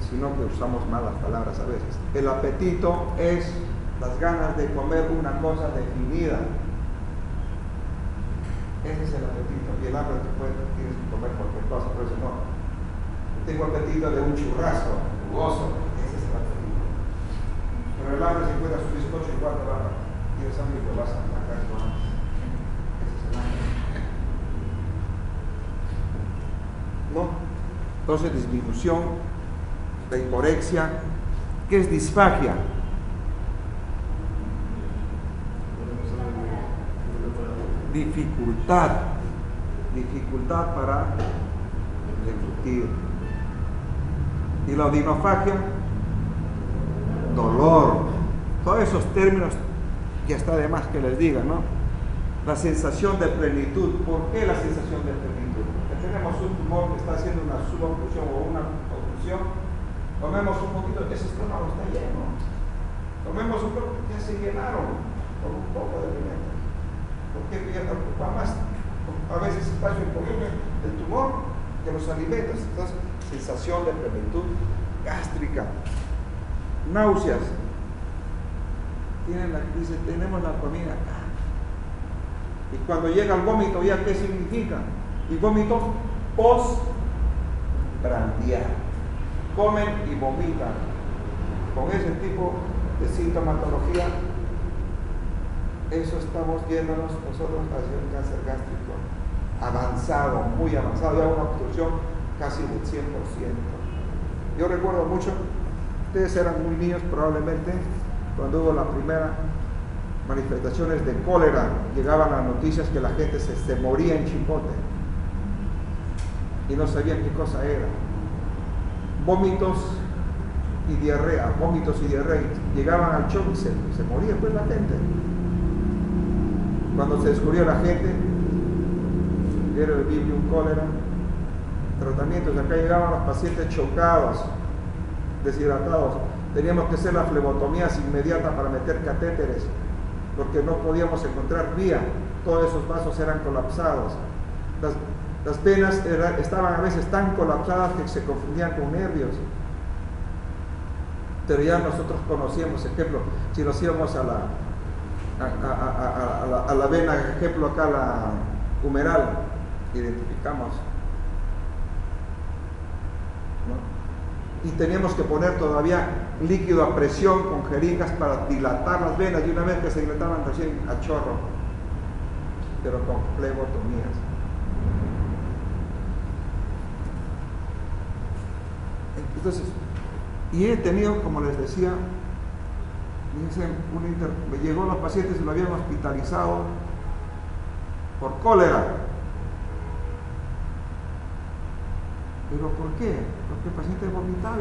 Sino que usamos malas palabras a veces. El apetito es las ganas de comer una cosa definida. Ese es el apetito. Y el hambre tienes que comer cualquier cosa. Por eso no. Tengo apetito de un churrasco jugoso. Ese es el apetito. Pero el hambre se encuentra su bizcocho y cuatro barras. Tienes hambre y te vas a atacar tu hambre. Ese es el hambre. ¿No? Entonces, disminución, la hiporexia. ¿Qué es disfagia? Dificultad para deglutir. Y la odinofagia, dolor. Todos esos términos ya está de más que les diga, ¿no? La sensación de plenitud. ¿Por qué la sensación de plenitud? Porque tenemos un tumor que está haciendo una suboclusión o una oclusión. Comemos un poquito, ese estómago está lleno. Comemos un poco, ya se llenaron con un poco de alimento. Porque ya ocupa más, a veces espacio en volumen del tumor que los alimentos. Entonces, sensación de plenitud gástrica, náuseas. Dice, tenemos la comida acá. Y cuando llega el vómito, ¿ya qué significa? Y vómito postprandial. Comen y vomitan. Con ese tipo de sintomatología, eso estamos yéndonos nosotros hacia un cáncer gástrico avanzado, muy avanzado, ya una obstrucción casi del 100%. Yo recuerdo mucho, ustedes eran muy niños probablemente, cuando hubo la primera manifestaciones de cólera, llegaban las noticias que la gente se moría en Chimbote y no sabían qué cosa era. Vómitos y diarrea, llegaban al shock y se moría pues la gente. Cuando se descubrió la gente, era el Vibrium cólera, tratamientos, acá llegaban los pacientes chocados, deshidratados, teníamos que hacer la flebotomía inmediata para meter catéteres, porque no podíamos encontrar vía, todos esos vasos eran colapsados. Las venas estaban a veces tan colapsadas que se confundían con nervios. Pero ya nosotros conocíamos, ejemplo, si nos íbamos a la vena, ejemplo acá la humeral, identificamos, ¿no? Y teníamos que poner todavía líquido a presión con jeringas para dilatar las venas, y una vez que se dilataban recién a chorro, pero con flebotomías. Entonces, y he tenido, como les decía, me llegó los pacientes y lo habían hospitalizado por cólera. ¿Pero por qué? Porque el paciente vomitaba,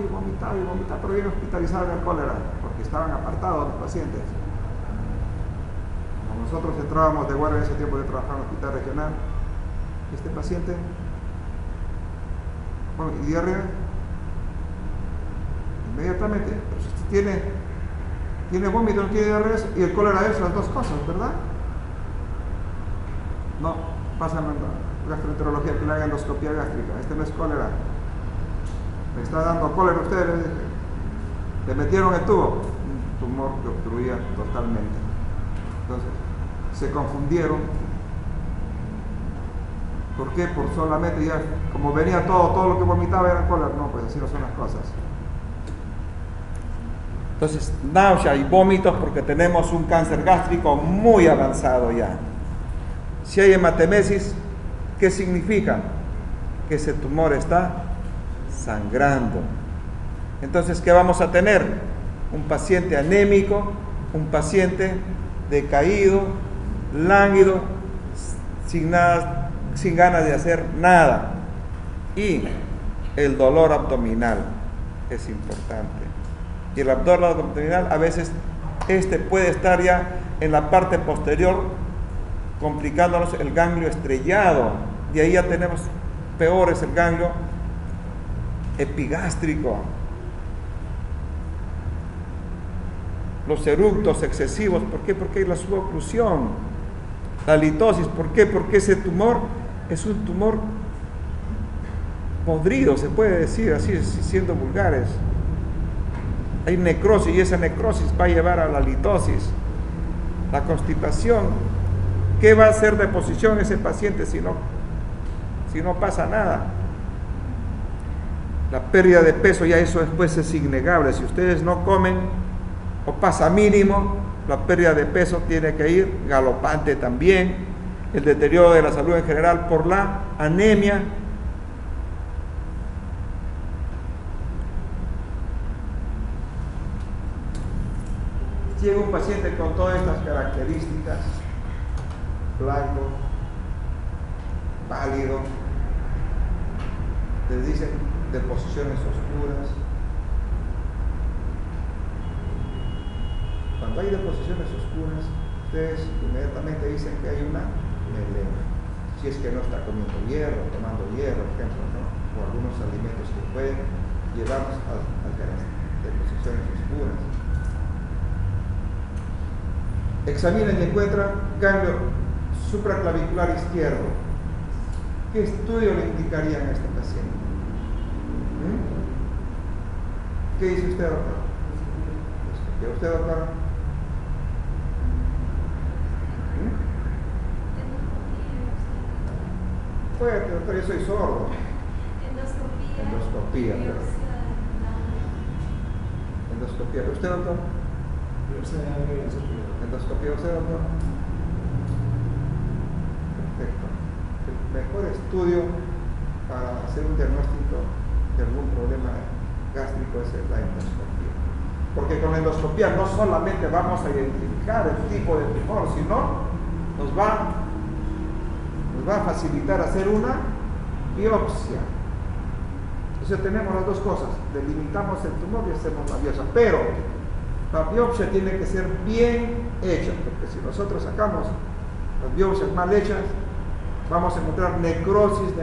pero bien hospitalizado de cólera, porque estaban apartados los pacientes. Como nosotros entrábamos de guardia en ese tiempo de trabajar en el hospital regional, este paciente, bueno, y diarrea, inmediatamente, pero si tiene vómito, no tiene diarrea, y el cólera es las dos cosas, ¿verdad? No, pasan a la gastroenterología que le haga endoscopía gástrica, este no es cólera, le está dando cólera a ustedes, le metieron el tubo, un tumor que obstruía totalmente. Entonces, se confundieron. ¿Por qué? Por solamente ya, como venía todo lo que vomitaba era cólera. No, pues así no son las cosas. Entonces, náusea y vómitos porque tenemos un cáncer gástrico muy avanzado ya. Si hay hematemesis, ¿qué significa? Que ese tumor está sangrando. Entonces, ¿qué vamos a tener? Un paciente anémico, un paciente decaído, lánguido, sin ganas de hacer nada. Y el dolor abdominal es importante. Y el dolor abdominal a veces puede estar ya en la parte posterior, complicándonos el ganglio estrellado. Y ahí ya tenemos peor, es el ganglio epigástrico. Los eructos excesivos, ¿por qué? Porque hay la suboclusión. La litosis, ¿por qué? Porque ese tumor es un tumor podrido, se puede decir así, siendo vulgares. Hay necrosis y esa necrosis va a llevar a la litosis, la constipación. ¿Qué va a hacer de posición ese paciente si no pasa nada? La pérdida de peso, ya eso después es innegable. Si ustedes no comen o pasa mínimo, la pérdida de peso tiene que ir galopante también. El deterioro de la salud en general por la anemia. Llega un paciente con todas estas características, blanco, pálido, les dicen de posiciones oscuras. Cuando hay deposiciones oscuras, ustedes inmediatamente dicen que hay una melena. Si es que no está comiendo hierro, tomando hierro, por ejemplo, ¿no? O algunos alimentos que pueden llevarnos a deposiciones oscuras. Examinan y encuentran ganglio supraclavicular izquierdo. ¿Qué estudio le indicarían a este paciente? ¿Qué dice usted, doctor? ¿Qué usted, doctor? Fuerte, doctor, yo soy sordo. Endoscopía. Endoscopía. ¿Usted, doctor? Endoscopía, ¿usted, doctor? Perfecto. El mejor estudio para hacer un diagnóstico de algún problema gástrico es la endoscopía. Porque con la endoscopía no solamente vamos a identificar el tipo de tumor, sino nos va a facilitar hacer una biopsia. Entonces tenemos las dos cosas, delimitamos el tumor y hacemos la biopsia, pero la biopsia tiene que ser bien hecha, porque si nosotros sacamos las biopsias mal hechas, vamos a encontrar necrosis,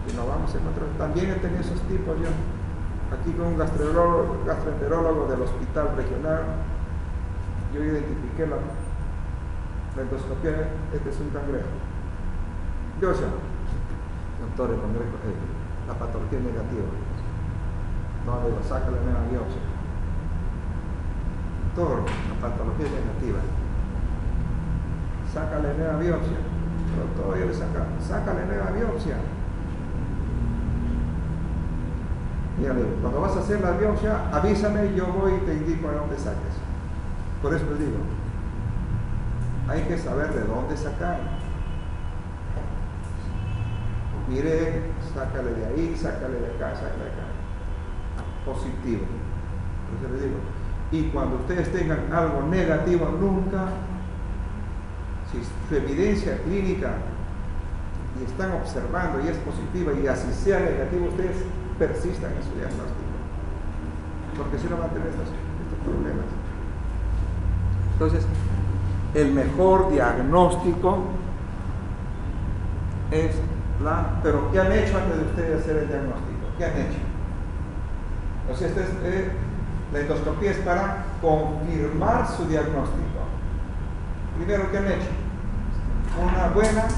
y no vamos a encontrar. También he tenido esos tipos yo, aquí con un gastroenterólogo del hospital regional, yo identifiqué la endoscopía, este es un cangrejo. Biopsia, doctor, el cangrejo, la patología negativa. No, le digo, sácale una biopsia. Doctor, la patología negativa. Sácale nueva biopsia. Doctor, yo le sácale nueva biopsia. Mira, cuando vas a hacer la biopsia, avísame, yo voy y te indico a dónde saques. Por eso les digo, hay que saber de dónde sacar. Mire, sácale de ahí, sácale de acá, sácale de acá. Positivo. Por eso les digo. Y cuando ustedes tengan algo negativo, nunca, si su evidencia clínica y están observando y es positiva y así sea negativo, ustedes persistan en su diagnóstico, porque si no van a tener estos problemas. Entonces, el mejor diagnóstico es pero ¿qué han hecho antes de ustedes hacer el diagnóstico? ¿Qué han hecho? Entonces, la endoscopía es para confirmar su diagnóstico. Primero, ¿qué han hecho? Una buena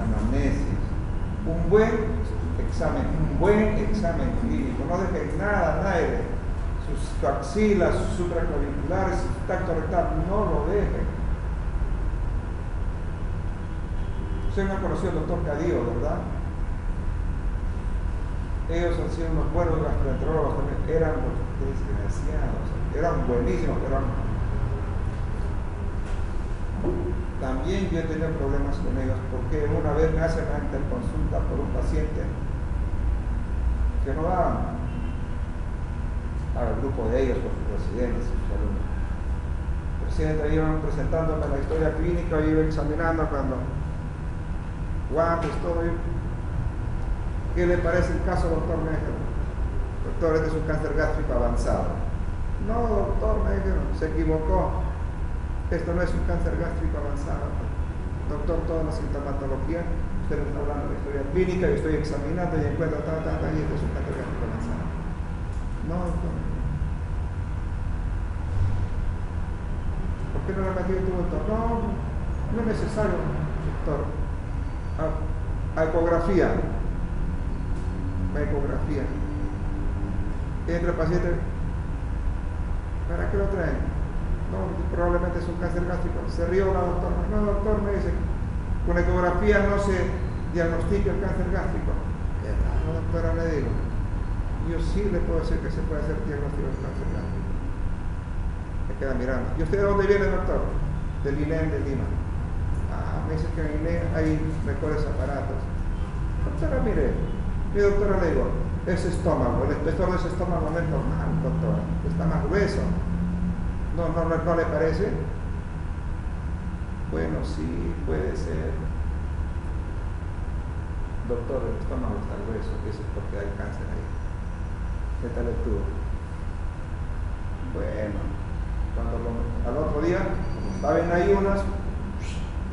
anamnesis, un buen examen clínico. No dejen nada al aire. Sus axilas, sus supraclaviculares, su tacto rectal, no lo dejen. Usted no conoció al doctor Cadío, ¿verdad? Ellos han sido unos buenos gastroenterólogos también, eran desgraciados, eran buenísimos, pero también yo he tenido problemas con ellos, porque una vez me hacen una interconsulta por un paciente que no daban al grupo de ellos, por sus residentes, sus alumnos. El presidente iban presentándome la historia clínica, yo iba examinando cuando guantes, todo. ¿Qué le parece el caso, doctor? Me dijeron, doctor, este es un cáncer gástrico avanzado. No, doctor, me dijeron, se equivocó. Esto no es un cáncer gástrico avanzado. Doctor, toda la sintomatología, usted me está hablando de la historia clínica, yo estoy examinando y encuentro y esto es un cáncer gástrico avanzado. No, doctor. ¿Por qué no le que yo tuve, doctor. No, no es necesario, doctor. Ecografía. Entra el paciente, ¿para qué lo traen? No, probablemente es un cáncer gástrico. Se rió la doctora. No, doctor, me dice, con ecografía no se diagnostica el cáncer gástrico. ¿Qué tal, doctora? Le digo, yo sí le puedo decir que se puede hacer diagnóstico del cáncer gástrico. Me queda mirando. ¿Y usted de dónde viene, doctor? Del INEM de Lima. Ah, me dice que en el INEM hay mejores aparatos. Doctora, mire, mi doctora le digo, ese estómago, el espesor de ese estómago no es normal, doctora, está más grueso. ¿No le parece? Bueno, sí, puede ser. Doctor, el estómago está grueso, eso es porque hay cáncer ahí. ¿Qué tal estuvo? Bueno, al otro día, como estaba en ayunas,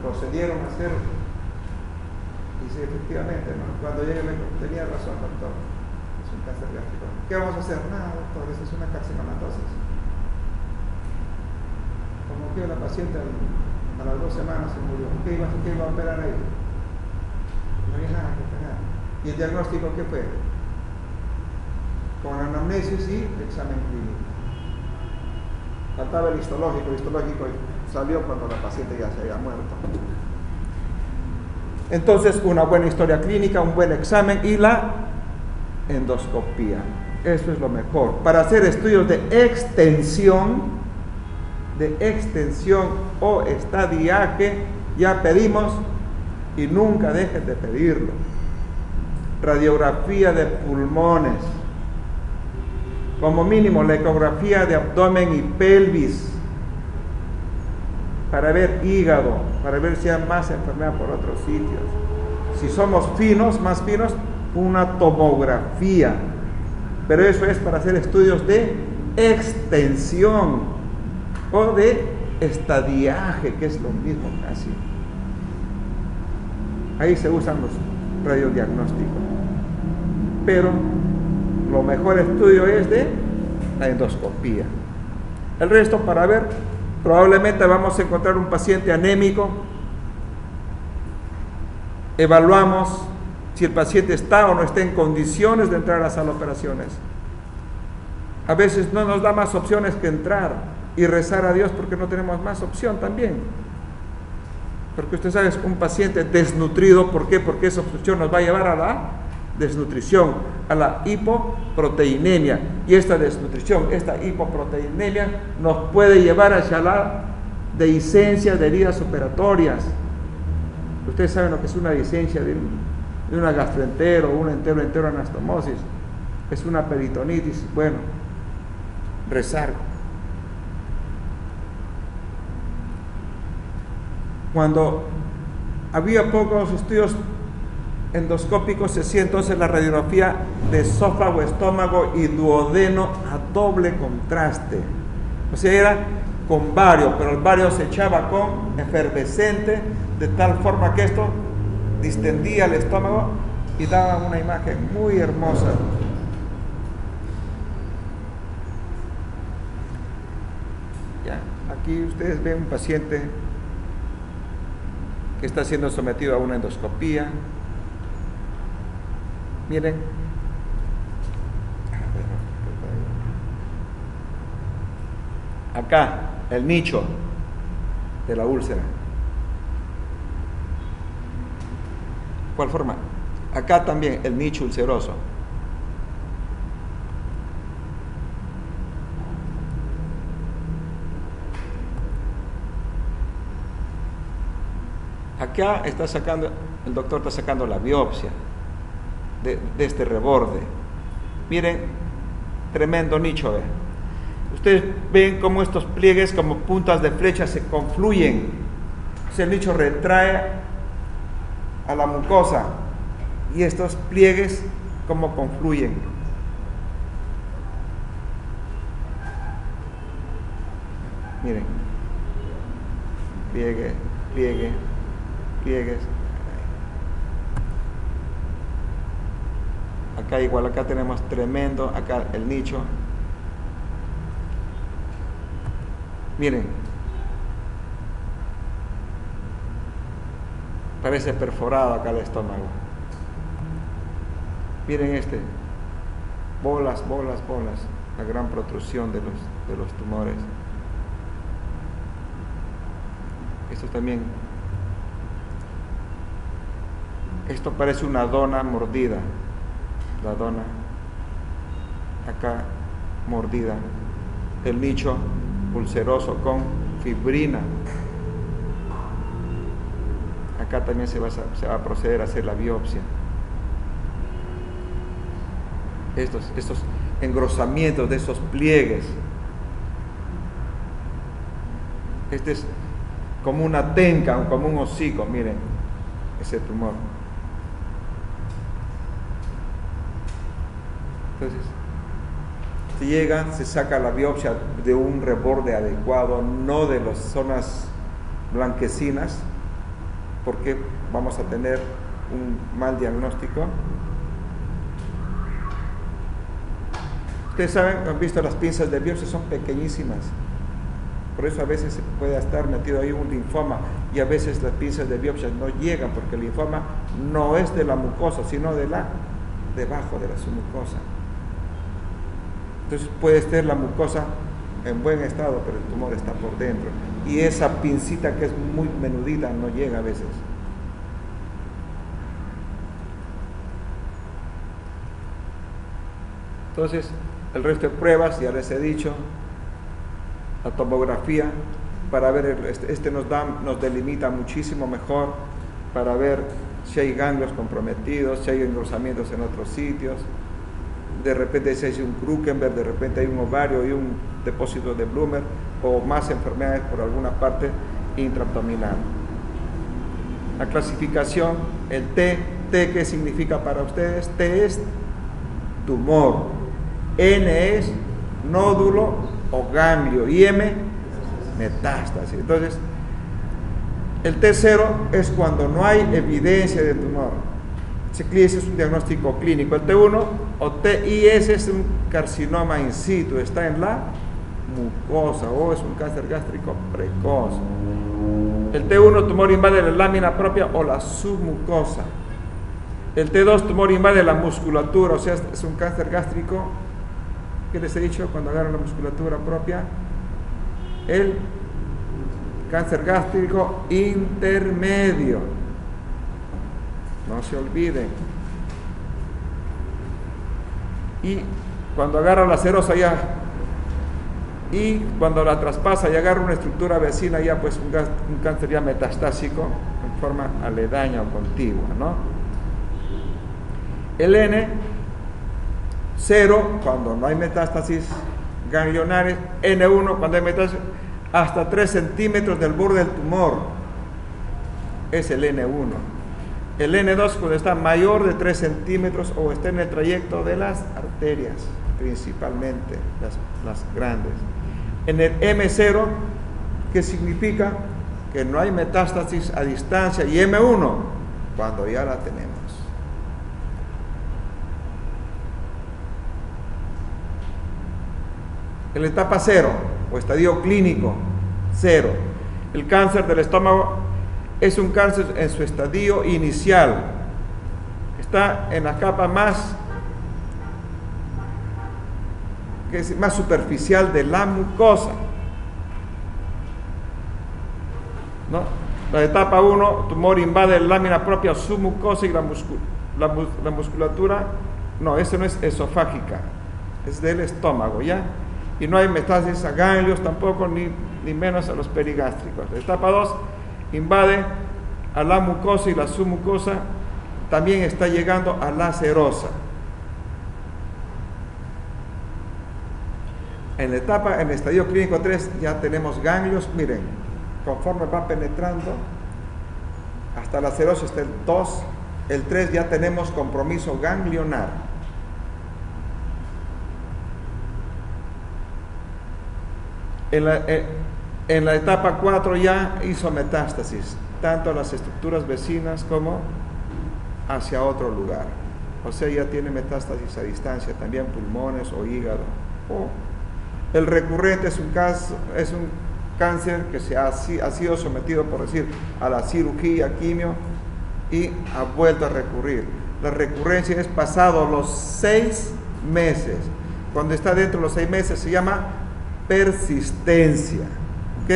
procedieron a hacer. Y sí, efectivamente, ¿no? Cuando llegue me dijo, tenía razón, doctor, es un cáncer gástrico. ¿Qué vamos a hacer? Nada, doctor, esa es una carcinomatosis. Como que la paciente a las 2 semanas se murió. ¿Qué iba a operar ahí? No había nada que operar. ¿Y el diagnóstico qué fue? Con anamnesis y examen clínico. Faltaba el histológico. El histológico salió cuando la paciente ya se había muerto. Entonces, una buena historia clínica, un buen examen y la endoscopía. Eso es lo mejor. Para hacer estudios de extensión o estadiaje, ya pedimos y nunca dejen de pedirlo. Radiografía de pulmones. Como mínimo, la ecografía de abdomen y pelvis. Para ver hígado, para ver si hay más enfermedad por otros sitios. Si somos más finos, una tomografía. Pero eso es para hacer estudios de extensión o de estadiaje, que es lo mismo casi. Ahí se usan los radiodiagnósticos. Pero lo mejor estudio es de la endoscopía. El resto para ver. Probablemente vamos a encontrar un paciente anémico. Evaluamos si el paciente está o no está en condiciones de entrar a la sala de operaciones. A veces no nos da más opciones que entrar y rezar a Dios porque no tenemos más opción también. Porque usted sabe, es un paciente desnutrido. ¿Por qué? Porque esa obstrucción nos va a llevar a la desnutrición, a la hipoproteinemia, y esta desnutrición, esta hipoproteinemia nos puede llevar hacia la dehiscencia de heridas operatorias. Ustedes saben lo que es una dehiscencia de una gastroentero o una enteroanastomosis, es una peritonitis. Bueno, rezar. Cuando había pocos estudios endoscópicos, se hacía entonces la radiografía de esófago, estómago y duodeno a doble contraste. O sea, era con bario, pero el bario se echaba con efervescente, de tal forma que esto distendía el estómago y daba una imagen muy hermosa. Ya, aquí ustedes ven un paciente que está siendo sometido a una endoscopía. Miren, acá el nicho de la úlcera. ¿Cuál forma? Acá también el nicho ulceroso. Acá está sacando, el doctor está sacando la biopsia de este reborde. Miren, tremendo nicho. Ustedes ven cómo estos pliegues como puntas de flecha se confluyen. O sea, el nicho retrae a la mucosa y estos pliegues como confluyen. Miren, pliegues. Acá igual, acá tenemos tremendo, acá el nicho. Miren, Parece perforado acá el estómago. Miren bolas, la gran protrusión de los tumores. Esto también, esto parece una dona mordida, la dona acá mordida, el nicho ulceroso con fibrina. Acá también se va a proceder a hacer la biopsia. Estos engrosamientos de esos pliegues. Este es como una tenca, como un hocico, miren, ese tumor. Entonces, se llega, se saca la biopsia de un reborde adecuado, no de las zonas blanquecinas, porque vamos a tener un mal diagnóstico. Ustedes saben, han visto las pinzas de biopsia, son pequeñísimas. Por eso a veces se puede estar metido ahí un linfoma y a veces las pinzas de biopsia no llegan porque el linfoma no es de la mucosa, sino debajo de la submucosa. Entonces puede estar la mucosa en buen estado, pero el tumor está por dentro. Y esa pincita que es muy menudita no llega a veces. Entonces, el resto de pruebas, ya les he dicho, la tomografía, para ver, nos delimita muchísimo mejor, para ver si hay ganglios comprometidos, si hay engrosamientos en otros sitios, de repente si hay un Krukenberg, de repente hay un ovario y un depósito de Bloomer, o más enfermedades por alguna parte intraabdominal. La clasificación, el T, ¿qué significa para ustedes? T es tumor, N es nódulo o ganglio y M, metástasis. Entonces, el T0 es cuando no hay evidencia de tumor. Ese es un diagnóstico clínico. El T1 o TIS es un carcinoma in situ, está en la mucosa o es un cáncer gástrico precoz. El T1, tumor invade la lámina propia o la submucosa. El T2, tumor invade la musculatura, o sea, es un cáncer gástrico. ¿Qué les he dicho cuando agarran la musculatura propia? El cáncer gástrico intermedio. No se olviden. Y cuando agarra la serosa ya, y cuando la traspasa y agarra una estructura vecina ya, pues un cáncer ya metastásico en forma aledaña o contigua, ¿no? El N, 0 cuando no hay metástasis ganglionares, N1 cuando hay metástasis hasta 3 centímetros del borde del tumor, es el N1. El N2 cuando está mayor de 3 centímetros o está en el trayecto de las arterias, principalmente las grandes. En el M0, que significa que no hay metástasis a distancia, y M1 cuando ya la tenemos. En la etapa 0 o estadio clínico 0, el cáncer del estómago es un cáncer en su estadio inicial, está en la capa más superficial de la mucosa, ¿no? La etapa 1, tumor invade la lámina propia submucosa y la musculatura, no, esa no es esofágica, es del estómago, ¿ya? Y no hay metástasis a ganglios tampoco, ni menos a los perigástricos. La etapa 2 invade a la mucosa y la submucosa, también está llegando a la serosa. En el estadio clínico 3 ya tenemos ganglios, miren, conforme va penetrando hasta la serosa está el 2, el 3 ya tenemos compromiso ganglionar. En la etapa 4 ya hizo metástasis, tanto a las estructuras vecinas como hacia otro lugar. O sea, ya tiene metástasis a distancia, también pulmones o hígado. El recurrente es un cáncer que ha sido sometido, por decir, a la cirugía, quimio, y ha vuelto a recurrir. La recurrencia es pasado los 6 meses. Cuando está dentro de los 6 meses se llama persistencia. ¿Ok?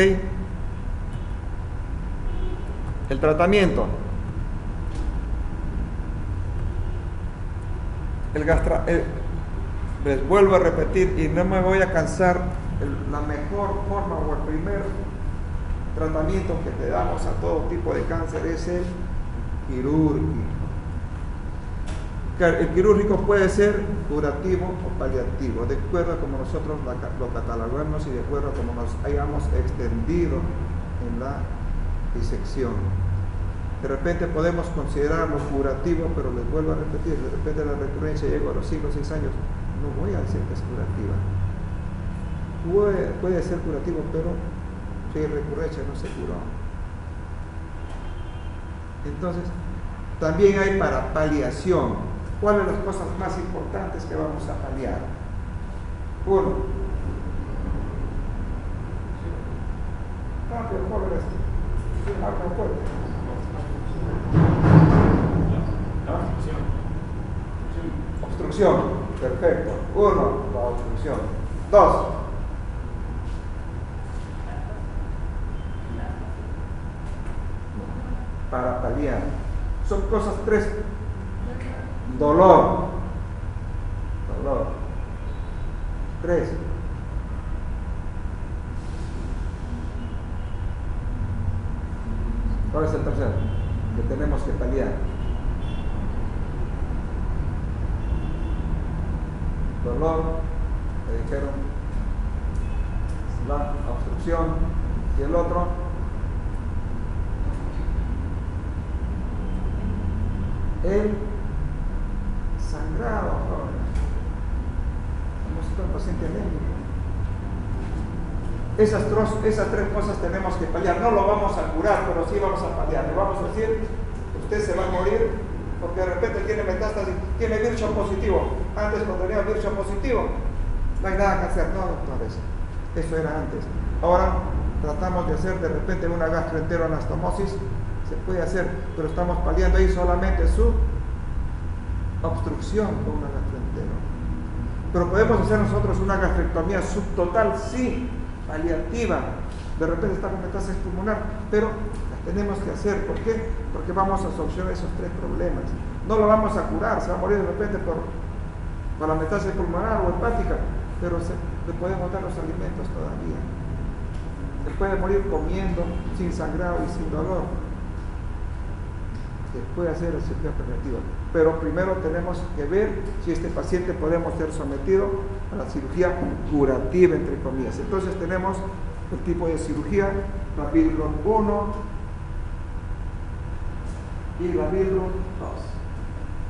El tratamiento. Les vuelvo a repetir y no me voy a cansar, la mejor forma o el primer tratamiento que le damos a todo tipo de cáncer es el quirúrgico. El quirúrgico puede ser curativo o paliativo, de acuerdo a como nosotros lo catalogamos y de acuerdo a como nos hayamos extendido en la disección. De repente podemos considerarlo curativo, pero les vuelvo a repetir, de repente la recurrencia llega a los 5 o 6 años, no voy a decir que es curativa. Puede ser curativo, pero si hay recurrencia no se curó. Entonces, también hay para paliación. ¿Cuáles son las cosas más importantes que vamos a paliar? 1. Rápido, jóvenes. Habla fuerte. Obstrucción. Perfecto. 1, la obstrucción. 2. Para paliar. Son cosas 3. Dolor. 3. ¿Cuál es el tercero que tenemos que paliar? Dolor, me dijeron, la obstrucción, y el otro, el sangrado. Como un paciente anémico. Esas 3 cosas tenemos que paliar. No lo vamos a curar, pero sí vamos a paliar. Le vamos a decir, usted se va a morir porque de repente tiene metástasis, tiene virus positivo. Antes cuando tenía virus positivo, no hay nada que hacer. No, doctores, eso era antes. Ahora tratamos de hacer de repente una gastroenteroanastomosis, se puede hacer, pero estamos paliando ahí solamente su obstrucción con una gastroentero. Pero podemos hacer nosotros una gastrectomía subtotal, sí, paliativa. De repente está con metástasis pulmonar, pero la tenemos que hacer. ¿Por qué? Porque vamos a solucionar esos 3 problemas. No lo vamos a curar, se va a morir de repente por la metástasis pulmonar o hepática, pero le podemos dar los alimentos todavía. Se puede morir comiendo, sin sangrado y sin dolor. Se puede hacer la cirugía preventiva, pero primero tenemos que ver si este paciente podemos ser sometido a la cirugía curativa, entre comillas. Entonces tenemos el tipo de cirugía, la Billroth 1 y la Billroth 2.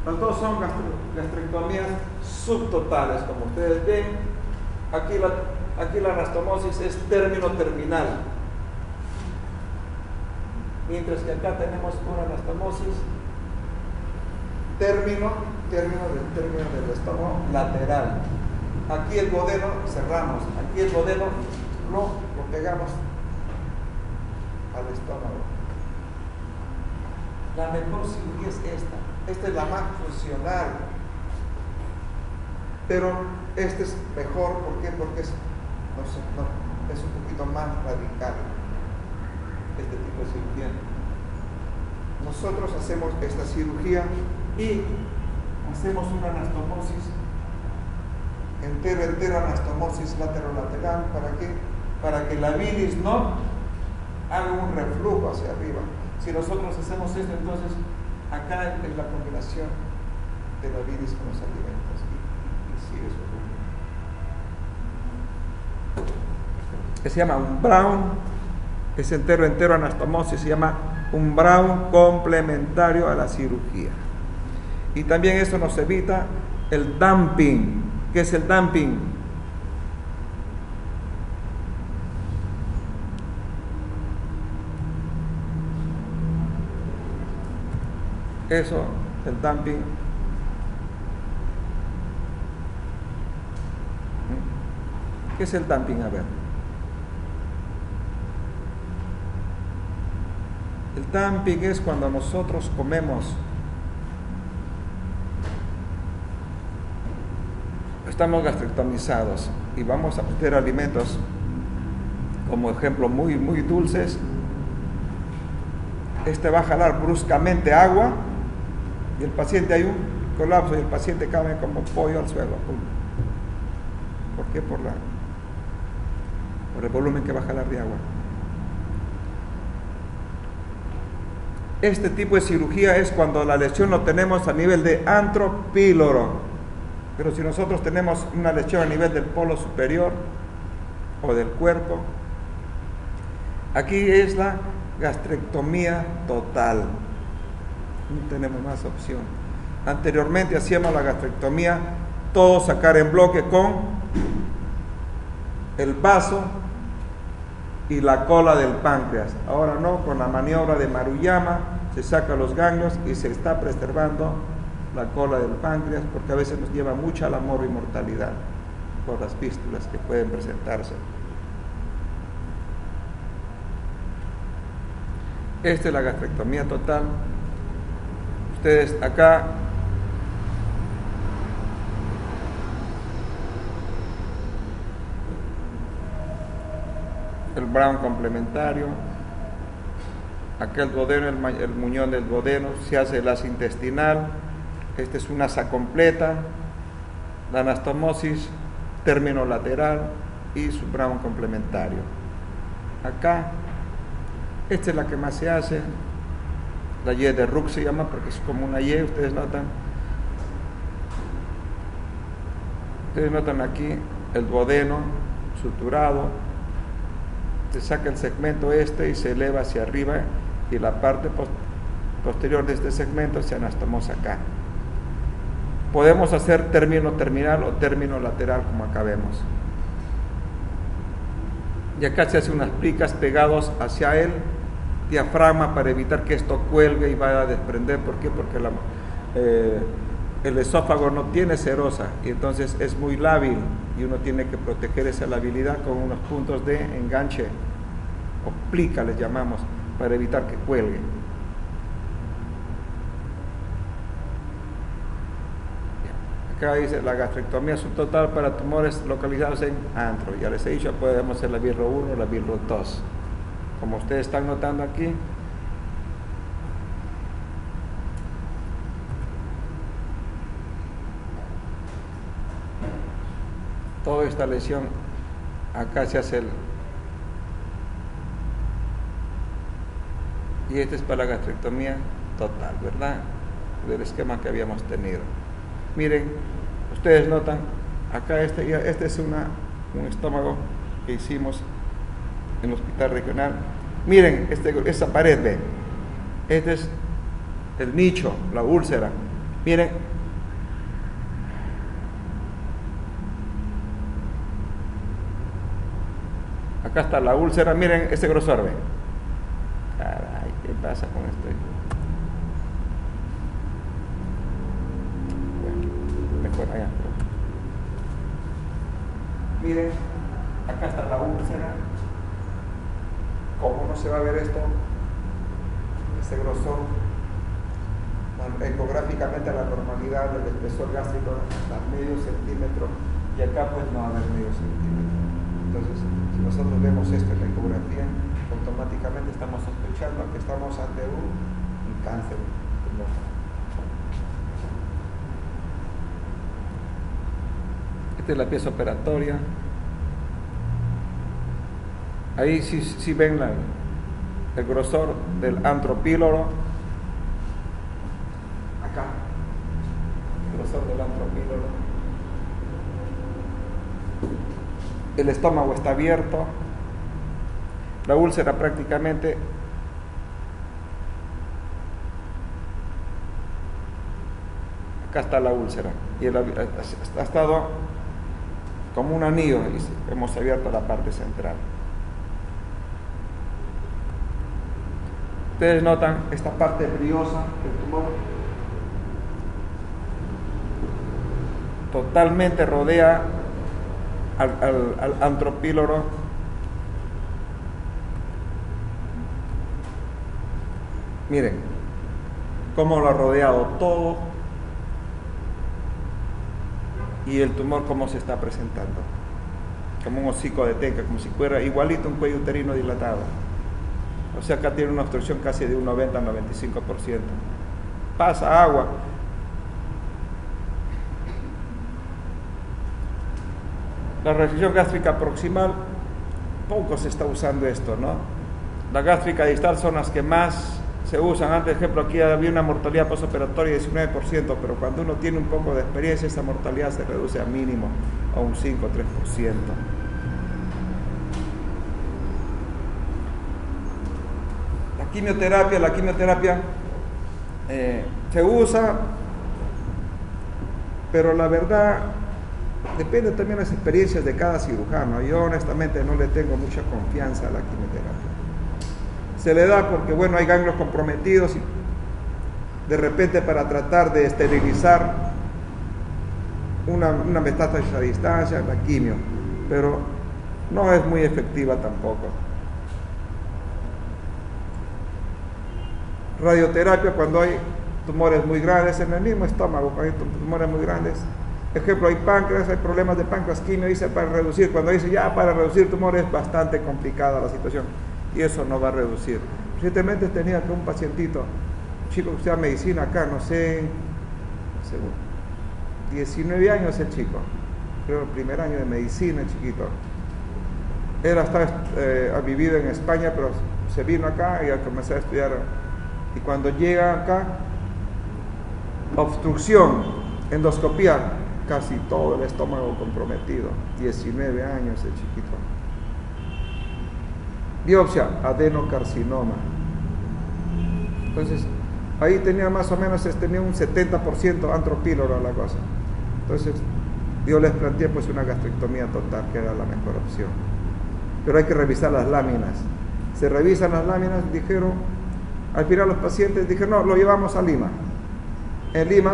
Las dos son gastrectomías subtotales, como ustedes ven. Aquí la anastomosis es término terminal, mientras que acá tenemos una anastomosis término del estómago lateral. Aquí el duodeno cerramos, aquí el duodeno lo pegamos al estómago. La mejor cirugía es esta es la más funcional, pero esta es mejor. ¿Por qué? Porque es un poquito más radical este tipo de cirugía. Nosotros hacemos esta cirugía y hacemos una anastomosis entero anastomosis laterolateral. ¿Para qué? Para que la bilis no haga un reflujo hacia arriba. Si nosotros hacemos esto, entonces acá es la combinación de la bilis con los alimentos y sigue su rumbo. Se llama un Brown, es entero anastomosis, se llama un Brown complementario a la cirugía. Y también esto nos evita el dumping. ¿Qué es el dumping? Eso, el dumping. ¿Qué es el dumping? A ver. El dumping es cuando nosotros comemos, estamos gastrectomizados y vamos a meter alimentos, como ejemplo, muy dulces. Va a jalar bruscamente agua y el paciente, hay un colapso y el paciente cae como pollo al suelo. ¿Por qué? Por el volumen que va a jalar de agua. Este tipo de cirugía es cuando la lesión lo tenemos a nivel de antro píloro. Pero si nosotros tenemos una lesión a nivel del polo superior o del cuerpo, aquí es la gastrectomía total. No tenemos más opción. Anteriormente hacíamos la gastrectomía, todo sacar en bloque con el vaso y la cola del páncreas. Ahora no, con la maniobra de Maruyama se saca los ganglios y se está preservando la cola del páncreas, porque a veces nos lleva mucha a la morbimortalidad por las fístulas que pueden presentarse. Esta es la gastrectomía total. Ustedes acá el Brown complementario, acá el duodeno, el muñón del duodeno, se hace el asa intestinal. Esta es una asa completa, la anastomosis, término lateral y su Brown complementario. Acá, esta es la que más se hace, la Y de Rook se llama porque es como una Y, ustedes notan. Ustedes notan aquí el duodeno suturado, se saca el segmento y se eleva hacia arriba y la parte posterior de este segmento se anastomosa acá. Podemos hacer término terminal o término lateral, como acá vemos. Y acá se hace unas plicas pegados hacia el diafragma para evitar que esto cuelgue y vaya a desprender. ¿Por qué? Porque el esófago no tiene serosa y entonces es muy lábil y uno tiene que proteger esa labilidad con unos puntos de enganche o plica les llamamos, para evitar que cuelgue. Acá dice la gastrectomía subtotal para tumores localizados en antro. Ya les he dicho, podemos hacer la Virro 1 o la Virro 2. Como ustedes están notando aquí, toda esta lesión, acá se hace y este es para la gastrectomía total, ¿verdad? Del esquema que habíamos tenido. Miren, ustedes notan, acá este es un estómago que hicimos en el hospital regional. Miren, esa pared, ¿ven? Este es el nicho, la úlcera. Miren, acá está la úlcera, miren este grosor, ¿ven? Caray, ¿qué pasa con esto? Bueno, allá. Miren, acá está la úlcera. ¿Cómo no se va a ver esto? Este grosor, ecográficamente a la normalidad del espesor gástrico hasta medio centímetro, y acá pues no va a haber medio centímetro. Entonces, si nosotros vemos esto en la ecografía, automáticamente estamos sospechando que estamos ante un cáncer. Esta es la pieza operatoria. Ahí sí ven el grosor del antro píloro. Acá, el grosor del antro píloro. El estómago está abierto. La úlcera prácticamente acá está la úlcera y ha estado como un anillo y hemos abierto la parte central. Ustedes notan esta parte briosa del tumor, totalmente rodea al antropíloro. Miren cómo lo ha rodeado todo y el tumor cómo se está presentando, como un hocico de teca, como si fuera igualito un cuello uterino dilatado. O sea, acá tiene una obstrucción casi de un 90 a 95%. Pasa agua. La resección gástrica proximal, poco se está usando esto, ¿no? La gástrica distal son las que más se usan. Antes, por ejemplo, aquí había una mortalidad postoperatoria de 19%, pero cuando uno tiene un poco de experiencia, esa mortalidad se reduce a mínimo, a un 5 o 3%. La quimioterapia se usa, pero la verdad depende también de las experiencias de cada cirujano. Yo honestamente no le tengo mucha confianza a la quimioterapia. Se le da porque, bueno, hay ganglios comprometidos y de repente para tratar de esterilizar una metástasis a distancia, la quimio, pero no es muy efectiva tampoco. Radioterapia cuando hay tumores muy grandes en el mismo estómago, cuando hay tumores muy grandes. Ejemplo, hay páncreas, hay problemas de páncreas, quimio dice para reducir. Cuando dice ya para reducir tumores es bastante complicada la situación y eso no va a reducir. Recientemente tenía que un pacientito, un chico que estudia medicina acá, no sé, 19 años el chico, creo el primer año de medicina, el chiquito. Él ha vivido en España, pero se vino acá y comenzó a estudiar. Y cuando llega acá, obstrucción, endoscopía, casi todo el estómago comprometido, 19 años el chiquito. Biopsia, adenocarcinoma. Entonces, ahí tenía más o menos tenía un 70% antropíloro la cosa. Entonces, yo les planteé pues una gastrectomía total, que era la mejor opción. Pero hay que revisar las láminas. Se revisan las láminas, dijeron. Al final los pacientes dijeron, no, lo llevamos a Lima. En Lima,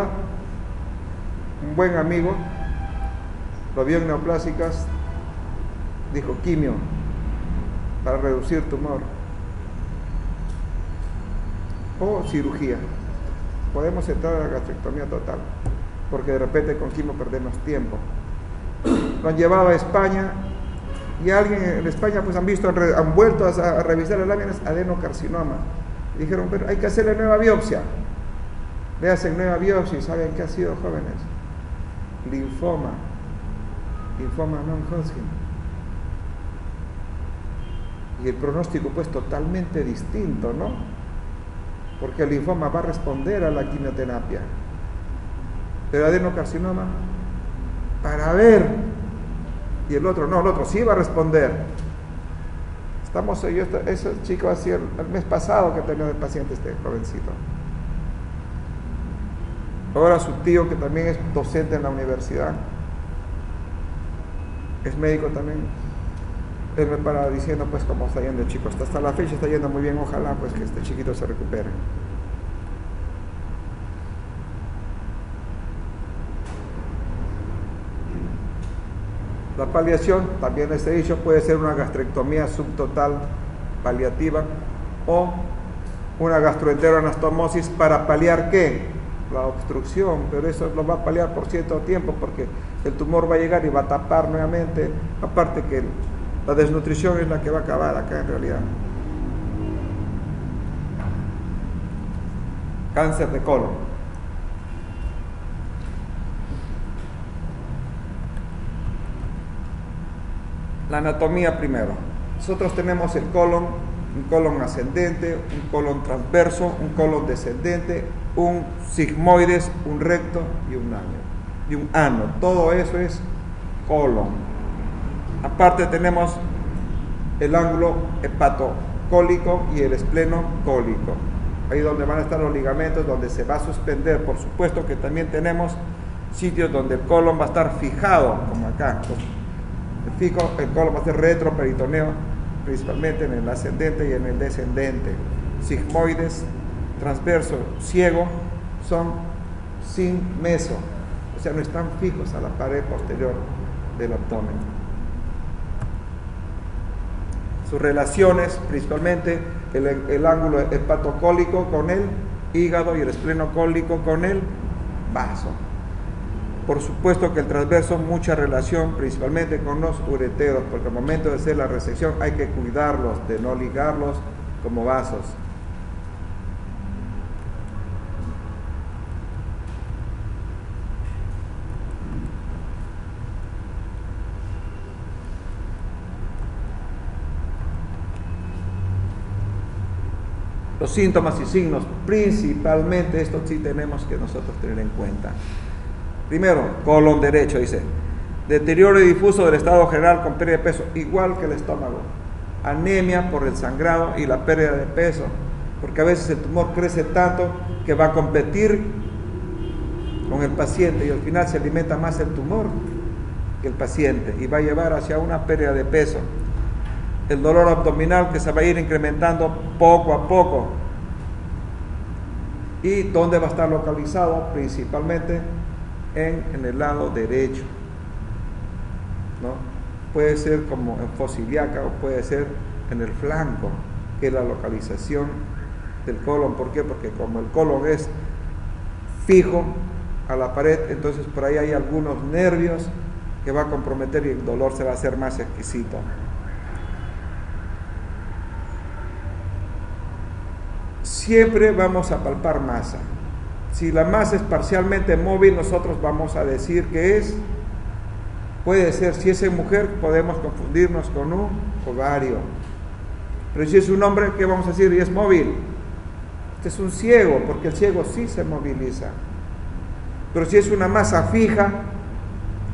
un buen amigo lo vio en neoplásicas, dijo quimio para reducir tumor o cirugía. Podemos entrar a la gastrectomía total, porque de repente con quimio perdemos tiempo. Lo han llevado a España y alguien en España pues han vuelto a revisar las láminas, adenocarcinoma. Dijeron, pero hay que hacerle nueva biopsia. Le hacen nueva biopsia y ¿saben qué ha sido, jóvenes? Linfoma non-Hodgkin. Y el pronóstico pues totalmente distinto, ¿no? Porque el linfoma va a responder a la quimioterapia. Pero adenocarcinoma, para ver. Y el otro sí va a responder. Ese chico así el mes pasado que tenía el paciente, este jovencito. Ahora su tío, que también es docente en la universidad, es médico también, él me para diciendo pues cómo está yendo el chico. Hasta la fecha está yendo muy bien, ojalá pues que este chiquito se recupere. La paliación, también les he dicho, puede ser una gastrectomía subtotal paliativa o una gastroenteroanastomosis para paliar ¿qué? La obstrucción, pero eso lo va a paliar por cierto tiempo porque el tumor va a llegar y va a tapar nuevamente, aparte que la desnutrición es la que va a acabar acá en realidad. Cáncer de colon. La anatomía primero. Nosotros tenemos el colon, un colon ascendente, un colon transverso, un colon descendente, un sigmoides, un recto y un ano. Todo eso es colon. Aparte tenemos el ángulo hepatocólico y el espleno cólico. Ahí donde van a estar los ligamentos, donde se va a suspender. Por supuesto que también tenemos sitios donde el colon va a estar fijado, como acá. El colon va a ser retroperitoneo, principalmente en el ascendente y en el descendente. Sigmoides, transverso, ciego, son sin meso, o sea, no están fijos a la pared posterior del abdomen. sus relaciones, principalmente el ángulo hepatocólico con el hígado y el esplenocólico con el vaso. Por supuesto que el transverso, mucha relación principalmente con los ureteros, porque al momento de hacer la resección hay que cuidarlos, de no ligarlos como vasos. Los síntomas y signos, principalmente esto sí tenemos que nosotros tener en cuenta. Primero, colon derecho, dice, deterioro y difuso del estado general con pérdida de peso, igual que el estómago. Anemia por el sangrado y la pérdida de peso, porque a veces el tumor crece tanto que va a competir con el paciente y al final se alimenta más el tumor que el paciente y va a llevar hacia una pérdida de peso. El dolor abdominal que se va a ir incrementando poco a poco. ¿Y dónde va a estar localizado? Principalmente en el lado derecho, ¿no? Puede ser como en fosa ilíaca o puede ser en el flanco, que es la localización del colon. ¿Por qué? Porque como el colon es fijo a la pared, entonces por ahí hay algunos nervios que va a comprometer y el dolor se va a hacer más exquisito. Siempre vamos a palpar masa. Si la masa es parcialmente móvil, nosotros vamos a decir que puede ser, si es en mujer, podemos confundirnos con un ovario. Pero si es un hombre, ¿qué vamos a decir? Y es móvil. Este es un ciego, porque el ciego sí se moviliza. Pero si es una masa fija,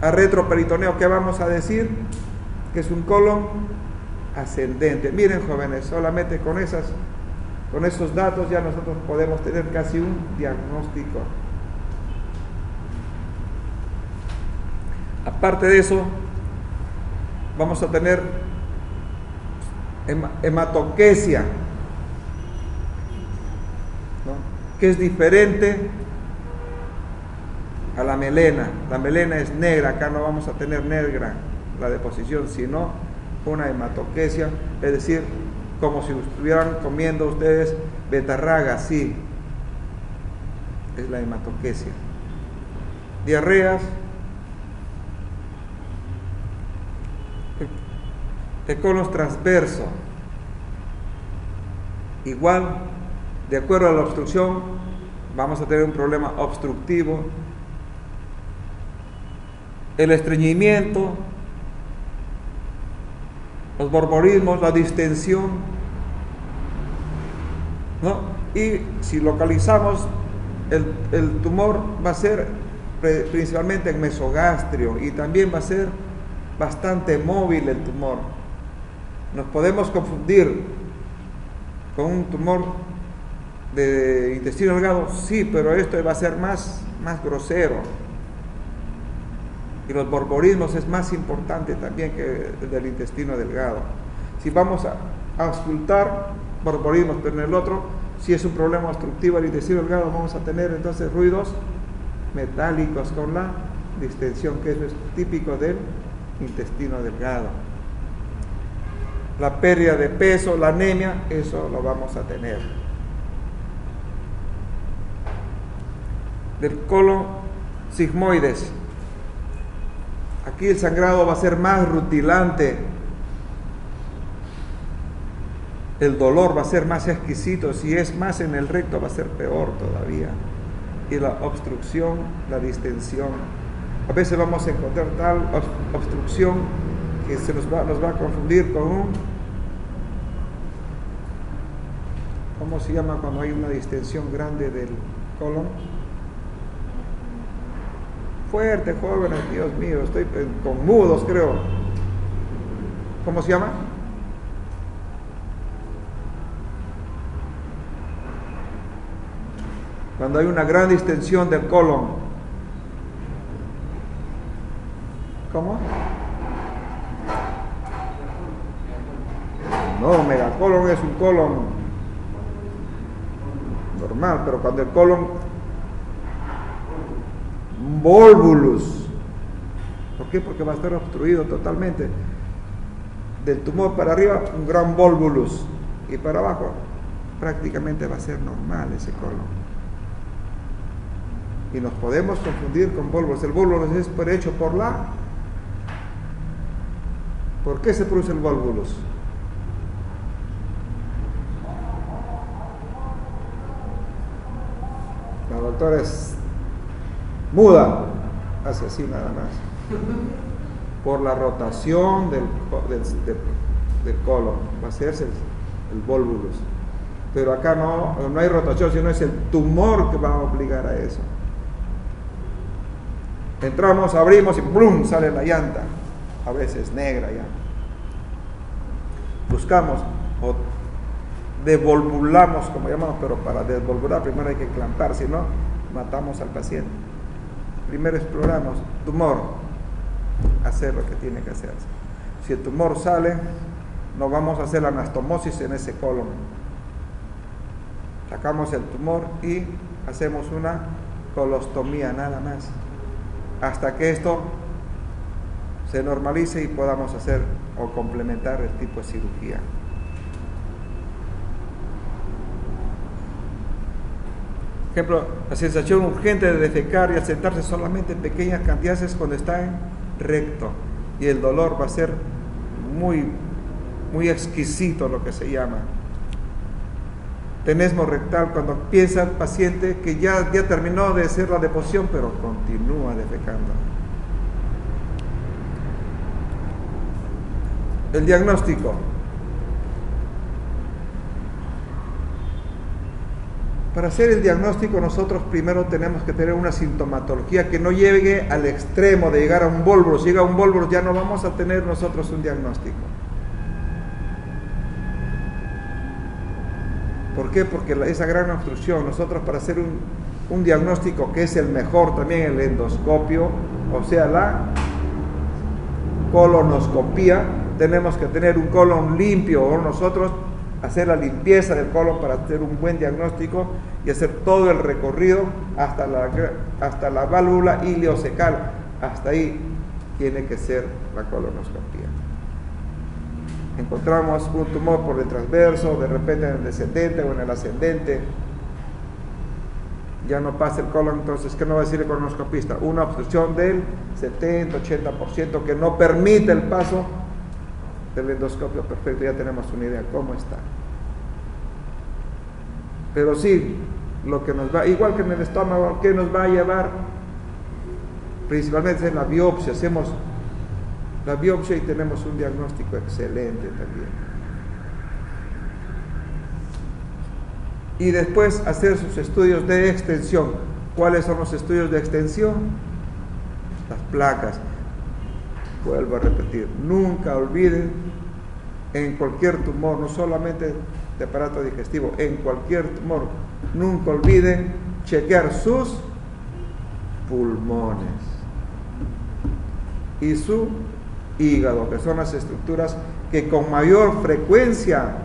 a retroperitoneo, ¿qué vamos a decir? Que es un colon ascendente. Miren, jóvenes, solamente con esos datos ya nosotros podemos tener casi un diagnóstico. Aparte de eso, vamos a tener hematoquesia, ¿no? Que es diferente a la melena. La melena es negra, acá no vamos a tener negra la deposición, sino una hematoquesia, es decir, como si estuvieran comiendo ustedes betarraga, sí, es la hematoquesia. Diarreas, el colon transverso, igual, de acuerdo a la obstrucción, vamos a tener un problema obstructivo. El estreñimiento, los borborismos, la distensión, ¿no? Y si localizamos el tumor, va a ser principalmente en mesogastrio y también va a ser bastante móvil el tumor. Nos podemos confundir con un tumor de intestino delgado, sí, pero esto va a ser más grosero. Y los borborismos es más importante también que el del intestino delgado. Si vamos a auscultar borborismos, pero en el otro, si es un problema obstructivo del intestino delgado, vamos a tener entonces ruidos metálicos con la distensión, que eso es típico del intestino delgado. La pérdida de peso, la anemia, eso lo vamos a tener. Del colon sigmoides, aquí el sangrado va a ser más rutilante, el dolor va a ser más exquisito, si es más en el recto va a ser peor todavía, y la obstrucción, la distensión. A veces vamos a encontrar tal obstrucción que nos va a confundir con un, ¿cómo se llama cuando hay una distensión grande del colon? Fuerte, jóvenes, Dios mío, estoy con mudos, creo. ¿Cómo se llama? Cuando hay una gran distensión del colon. ¿Cómo? No, megacolon es un colon normal, pero cuando el colon volvulus, ¿por qué? Porque va a estar obstruido totalmente. Del tumor para arriba, un gran volvulus. Y para abajo, prácticamente va a ser normal ese colon. Y nos podemos confundir con volvulus. El volvulus es hecho por la... ¿Por qué se produce el volvulus? La doctora es muda, hace así nada más. Por la rotación del colon, va a hacerse el volvulus. Pero acá no hay rotación, sino es el tumor que va a obligar a eso. Entramos, abrimos y ¡blum! Sale la llanta, a veces negra ya. Buscamos o devolvulamos, como llamamos, pero para desvolvular primero hay que clampar, si no, matamos al paciente. Primero exploramos tumor, hacer lo que tiene que hacerse. Si el tumor sale, no vamos a hacer la anastomosis en ese colon. Sacamos el tumor y hacemos una colostomía nada más, hasta que esto se normalice y podamos hacer o complementar el tipo de cirugía. Ejemplo, la sensación urgente de defecar y al sentarse solamente en pequeñas cantidades cuando está en recto, y el dolor va a ser muy, muy exquisito, lo que se llama. Tenesmo rectal, cuando piensa el paciente que ya terminó de hacer la deposición, pero continúa defecando. El diagnóstico. Para hacer el diagnóstico nosotros primero tenemos que tener una sintomatología que no llegue al extremo de llegar a un volvulus. Si llega a un volvulus ya no vamos a tener nosotros un diagnóstico. ¿Por qué? Porque esa gran obstrucción, nosotros para hacer un diagnóstico que es el mejor también el endoscopio, o sea la colonoscopía, tenemos que tener un colon limpio, o nosotros hacer la limpieza del colon para hacer un buen diagnóstico y hacer todo el recorrido hasta la válvula ileocecal. Hasta ahí tiene que ser la colonoscopía. Encontramos un tumor por el transverso, de repente en el descendente o en el ascendente, ya no pasa el colon, entonces ¿qué nos va a decir el colonoscopista? Una obstrucción del 70-80% que no permite el paso del endoscopio perfecto. Ya tenemos una idea cómo está. Pero sí, lo que nos va, igual que en el estómago, ¿qué nos va a llevar? Principalmente es la biopsia. Hacemos la biopsia y tenemos un diagnóstico excelente también. Y después hacer sus estudios de extensión. ¿Cuáles son los estudios de extensión? Las placas. Vuelvo a repetir, nunca olviden, en cualquier tumor, no solamente de aparato digestivo, en cualquier tumor, nunca olviden chequear sus pulmones y su hígado, que son las estructuras que con mayor frecuencia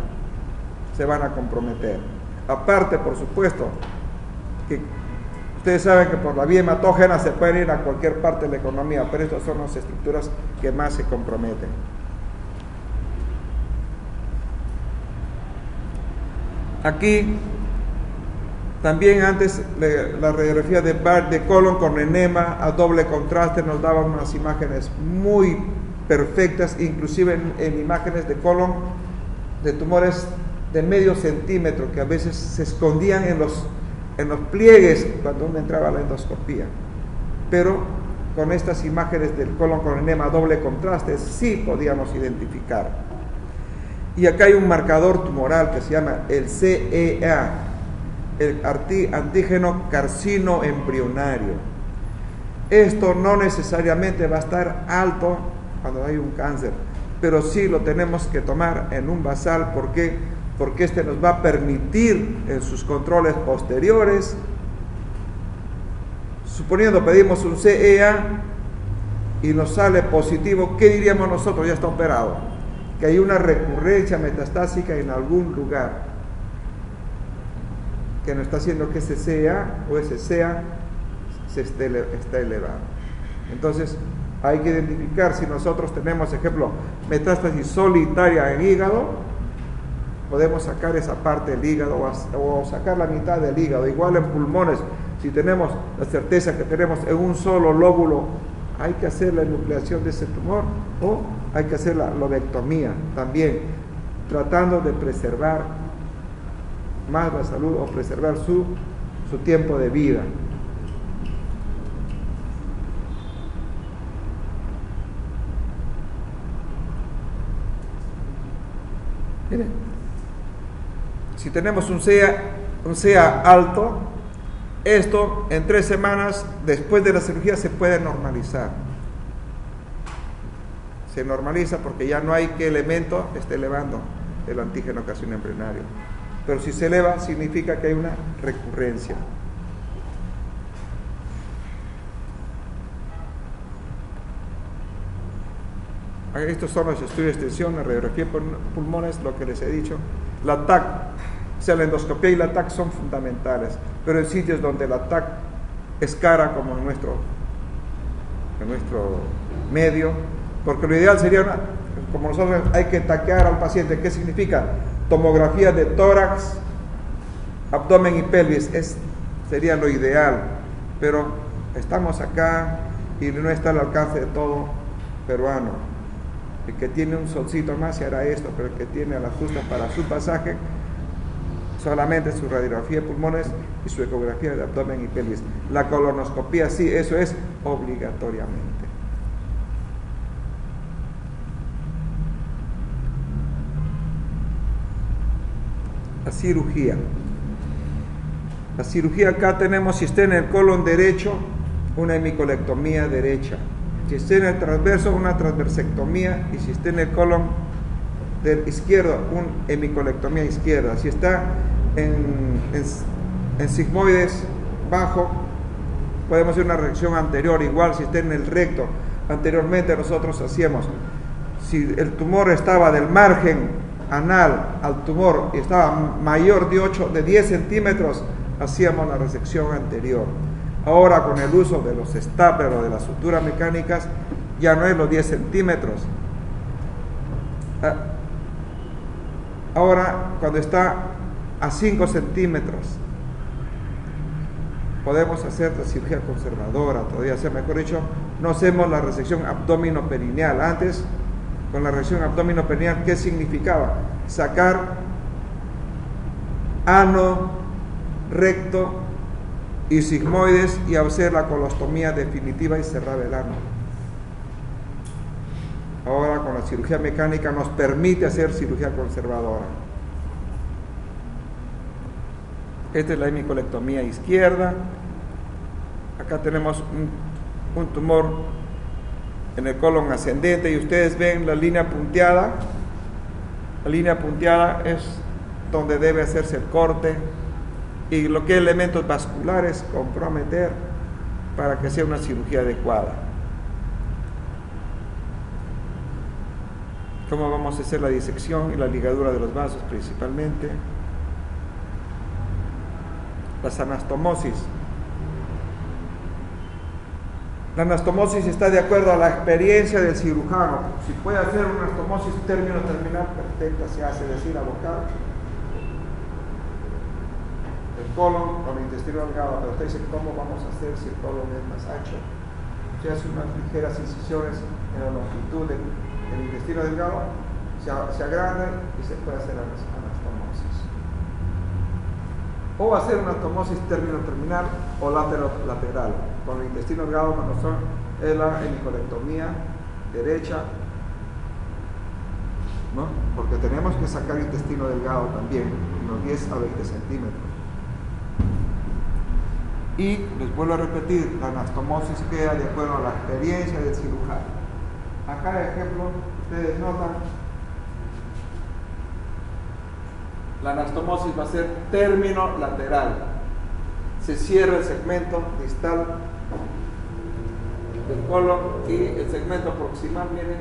se van a comprometer. Aparte, por supuesto, que ustedes saben que por la vía hematógena se pueden ir a cualquier parte de la economía, pero estas son las estructuras que más se comprometen. Aquí también antes la radiografía de colon con enema a doble contraste nos daba unas imágenes muy perfectas, inclusive en imágenes de colon de tumores de medio centímetro que a veces se escondían en los pliegues cuando uno entraba a la endoscopía. Pero con estas imágenes del colon con enema a doble contraste sí podíamos identificar. Y acá hay un marcador tumoral que se llama el CEA, el antígeno carcino embrionario. Esto no necesariamente va a estar alto cuando hay un cáncer, pero sí lo tenemos que tomar en un basal. ¿Por qué? Porque este nos va a permitir en sus controles posteriores, suponiendo pedimos un CEA y nos sale positivo, ¿qué diríamos nosotros? Ya está operado, que hay una recurrencia metastásica en algún lugar que nos está haciendo que ese CEA o ese CEA está elevado. Entonces hay que identificar si nosotros tenemos, ejemplo, metástasis solitaria en hígado, podemos sacar esa parte del hígado o sacar la mitad del hígado. Igual en pulmones, si tenemos la certeza que tenemos en un solo lóbulo, hay que hacer la enucleación de ese tumor o hay que hacer la lobectomía también, tratando de preservar más la salud o preservar su tiempo de vida. Miren, si tenemos un CA alto, esto en 3 semanas después de la cirugía se puede normalizar. Se normaliza porque ya no hay que elemento esté elevando el antígeno carcinoembrionario. Pero si se eleva, significa que hay una recurrencia. Estos son los estudios de extensión, la radiografía de pulmones, lo que les he dicho. La TAC, o sea, la endoscopía y la TAC son fundamentales, pero en sitios donde la TAC es cara, como en nuestro medio, porque lo ideal sería, como nosotros hay que taquear al paciente. ¿Qué significa? Tomografía de tórax, abdomen y pelvis, sería lo ideal, pero estamos acá y no está al alcance de todo peruano. El que tiene un solcito más se hará esto, pero el que tiene a la justa para su pasaje, solamente su radiografía de pulmones y su ecografía de abdomen y pelvis. La colonoscopía sí, eso es obligatoriamente. La cirugía. La cirugía acá tenemos, si está en el colon derecho, una hemicolectomía derecha. Si está en el transverso, una transversectomía, y si está en el colon del izquierdo, una hemicolectomía izquierda. Si está en sigmoides bajo, podemos hacer una resección anterior. Igual si está en el recto, anteriormente nosotros hacíamos, si el tumor estaba del margen anal al tumor y estaba mayor de 10 centímetros, hacíamos la resección anterior. Ahora, con el uso de los stapler o de las suturas mecánicas, ya no es los 10 centímetros. Ahora, cuando está a 5 centímetros, podemos hacer la cirugía conservadora, todavía sea, mejor dicho, no hacemos la resección abdominoperineal. Antes, con la resección abdominoperineal, ¿qué significaba? Sacar ano, recto y sigmoides y hacer la colostomía definitiva y cerrar el ano. Ahora con la cirugía mecánica nos permite hacer cirugía conservadora. Esta es la hemicolectomía izquierda. Acá tenemos un tumor en el colon ascendente y ustedes ven la línea punteada. La línea punteada es donde debe hacerse el corte y lo que elementos vasculares comprometer para que sea una cirugía adecuada. ¿Cómo vamos a hacer la disección y la ligadura de los vasos principalmente? Las anastomosis. La anastomosis está de acuerdo a la experiencia del cirujano. Si puede hacer una anastomosis término terminal, perfecta, se hace, decir, abocar el colon con el intestino delgado, pero usted dice, ¿cómo vamos a hacer si el colon es más ancho? Se hace unas ligeras incisiones en la longitud del intestino delgado, se agranda y se puede hacer anastomosis. O hacer una anastomosis término terminal o lateral. Con el intestino delgado, cuando es la hemicolectomía derecha, ¿no? Porque tenemos que sacar el intestino delgado también, unos 10 a 20 centímetros. Y les vuelvo a repetir, la anastomosis queda de acuerdo a la experiencia del cirujano. Acá de ejemplo, ustedes notan, la anastomosis va a ser término lateral. Se cierra el segmento distal del colon y el segmento proximal, miren,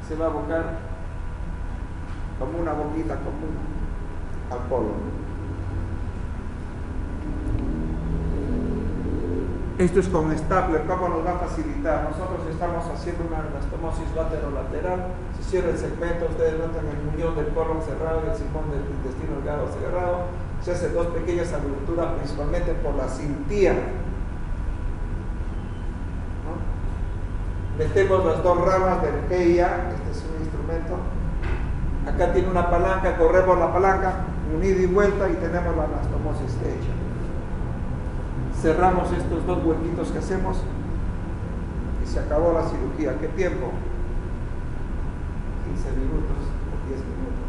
se va a abocar como una boquita común al colon. Esto es con stapler. ¿Cómo nos va a facilitar? Nosotros estamos haciendo una anastomosis lateral. Se cierra el segmento, ustedes notan el muñón del colon cerrado y el sifón del intestino delgado cerrado. Se hacen dos pequeñas aberturas, principalmente por la cintía. ¿No? Metemos las dos ramas del GIA. Este es un instrumento. Acá tiene una palanca, corremos la palanca, un ida y vuelta y tenemos la anastomosis hecha. Cerramos estos dos huequitos que hacemos y se acabó la cirugía. ¿Qué tiempo? 15 minutos o 10 minutos.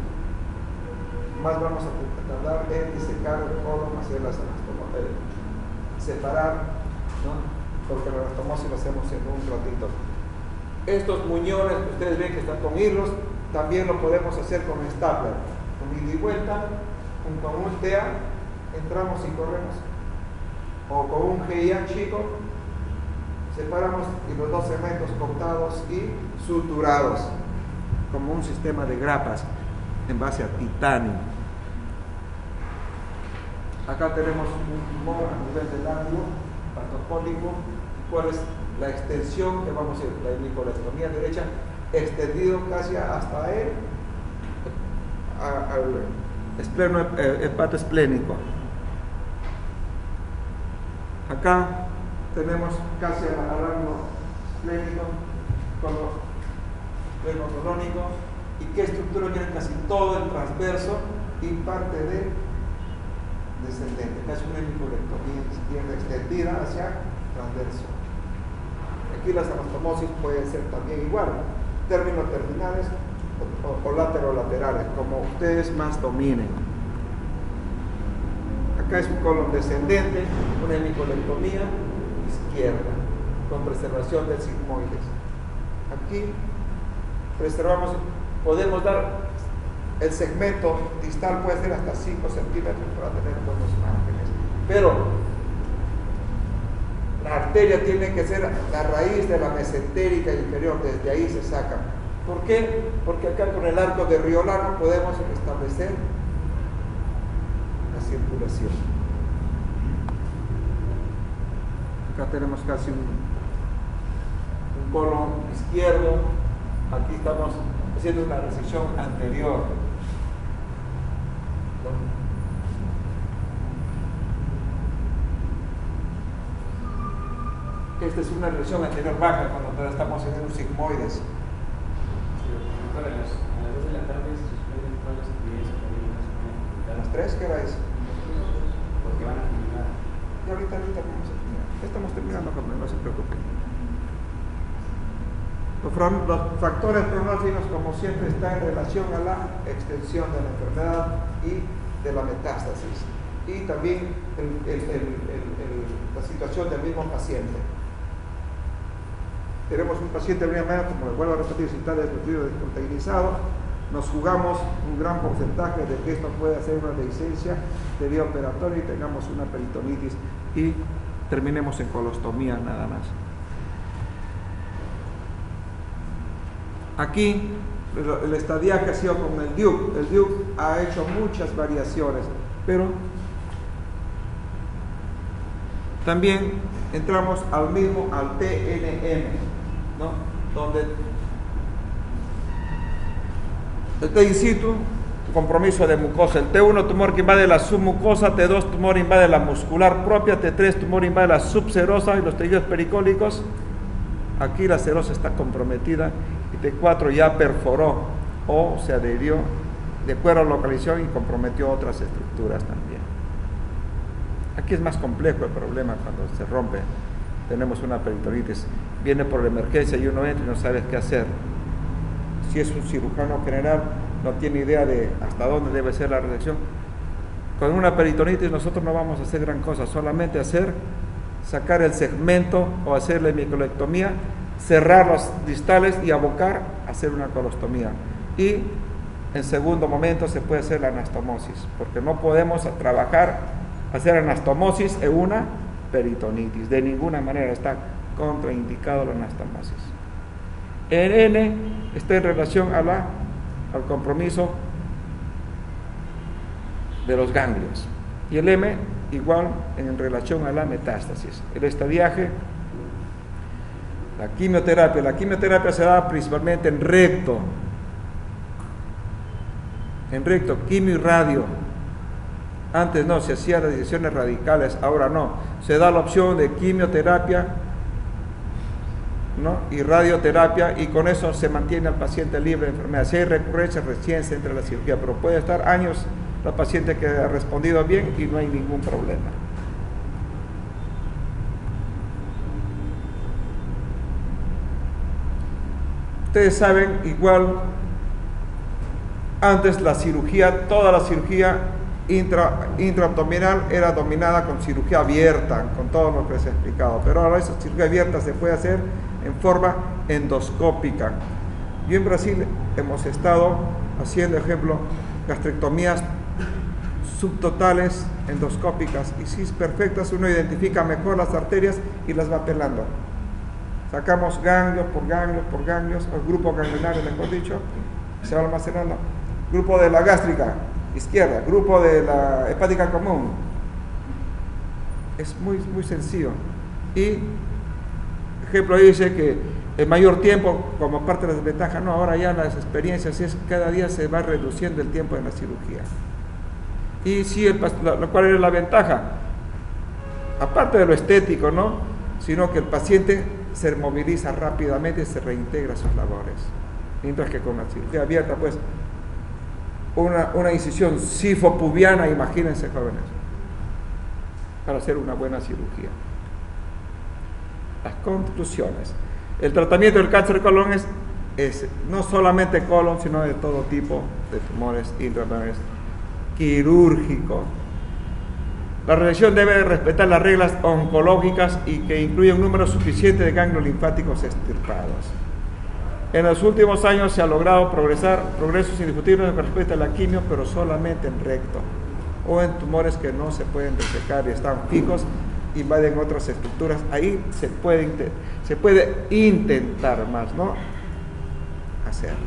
Más vamos a tardar en disecar el colon, hacer las anastomosis, separar, ¿no? Porque la anastomosis lo hacemos en un ratito. Estos muñones que ustedes ven que están con hilos, también lo podemos hacer con stapler, con ida y vuelta, con un TEA, entramos y corremos. O con un GIA chico, separamos y los dos segmentos cortados y suturados, como un sistema de grapas en base a titanio. Acá tenemos un tumor a nivel del ángulo patopólico. ¿Cuál es la extensión que vamos a hacer? La hemicolectomía derecha, extendido casi hasta al hepatoesplénico. Acá tenemos casi al ángulo esplénico, colonolónico, y qué estructura tiene casi todo el transverso y parte de descendente, casi una hemicolectomía izquierda extendida hacia transverso. Aquí las anastomosis pueden ser también igual, términos terminales o laterolaterales, como ustedes más dominen. Acá es un colon descendente, una hemicolectomía izquierda, con preservación del sigmoides. Aquí preservamos, podemos dar el segmento distal, puede ser hasta 5 centímetros para tener buenos márgenes. Pero la arteria tiene que ser la raíz de la mesentérica inferior, desde ahí se saca. ¿Por qué? Porque acá con el arco de Riolano podemos establecer la circulación. Acá tenemos casi un colon izquierdo. Aquí estamos haciendo una resección anterior. Esta es una resección anterior baja cuando todavía estamos en un sigmoides. ¿A las 3 qué hora es? Porque van a terminar. Y ahorita vamos a terminar. Estamos terminando, no se preocupen. Los factores pronósticos, como siempre, están en relación a la extensión de la enfermedad y de la metástasis. Y también la situación del mismo paciente. Tenemos un paciente de primera, como les vuelvo a repetir, si está desnutrido, desproteinizado, nos jugamos un gran porcentaje de que esto puede hacer una dehiscencia de vía operatoria y tengamos una peritonitis y terminemos en colostomía nada más. Aquí el estadiaje ha sido con el Duke. El Duke ha hecho muchas variaciones, pero también entramos al TNM, ¿no? Donde el T in situ, compromiso de mucosa, el T1 tumor que invade la submucosa, T2 tumor invade la muscular propia, T3 tumor invade la subserosa y los tejidos pericólicos. Aquí la serosa está comprometida y T4 ya perforó o se adherió de acuerdo a la localización y comprometió otras estructuras también. Aquí es más complejo el problema cuando se rompe. Tenemos una peritonitis, viene por la emergencia y uno entra y no sabe qué hacer. Si es un cirujano general, no tiene idea de hasta dónde debe ser la resección. Con una peritonitis nosotros no vamos a hacer gran cosa, solamente sacar el segmento o hacer la hemicolectomía, cerrar los distales y abocar a hacer una colostomía. Y en segundo momento se puede hacer la anastomosis, porque no podemos hacer anastomosis en una peritonitis. De ninguna manera está contraindicado la anastomosis. El N está en relación al compromiso de los ganglios. Y el M igual en relación a la metástasis. El estadiaje, la quimioterapia se da principalmente en recto, quimio y radio. Antes no, se hacían las decisiones radicales, ahora no. Se da la opción de quimioterapia, ¿no?, y radioterapia, y con eso se mantiene al paciente libre de enfermedad. Si hay recurrencia, recién se entra a la cirugía, pero puede estar años la paciente que ha respondido bien y no hay ningún problema. Ustedes saben, igual, antes la cirugía, toda la cirugía intraabdominal era dominada con cirugía abierta, con todo lo que les he explicado, pero ahora esa cirugía abierta se puede hacer en forma endoscópica. Y en Brasil hemos estado haciendo, ejemplo, gastrectomías subtotales endoscópicas, y si es perfectas, uno identifica mejor las arterias y las va pelando. Sacamos ganglios por ganglios, o grupo ganglionario, mejor dicho, se va almacenando. Grupo de la gástrica izquierda, grupo de la hepática común. Es muy sencillo. Y, ejemplo, dice que el mayor tiempo, como parte de las ventajas, no, ahora ya las experiencias es cada día se va reduciendo el tiempo en la cirugía. Y sí, ¿cuál era la ventaja? Aparte de lo estético, ¿no?, sino que el paciente se moviliza rápidamente y se reintegra a sus labores. Mientras que con la cirugía abierta, pues, una incisión sifopubiana, imagínense, jóvenes, para hacer una buena cirugía. Las conclusiones. El tratamiento del cáncer de colon es no solamente colon, sino de todo tipo de tumores intraabdominales, quirúrgico. La resección debe respetar las reglas oncológicas y que incluye un número suficiente de ganglios linfáticos extirpados. En los últimos años se ha logrado progresos indiscutibles con respecto a la quimio, pero solamente en recto o en tumores que no se pueden resecar y están fijos, invaden otras estructuras. Ahí se puede intentar más, ¿no?, hacerlas.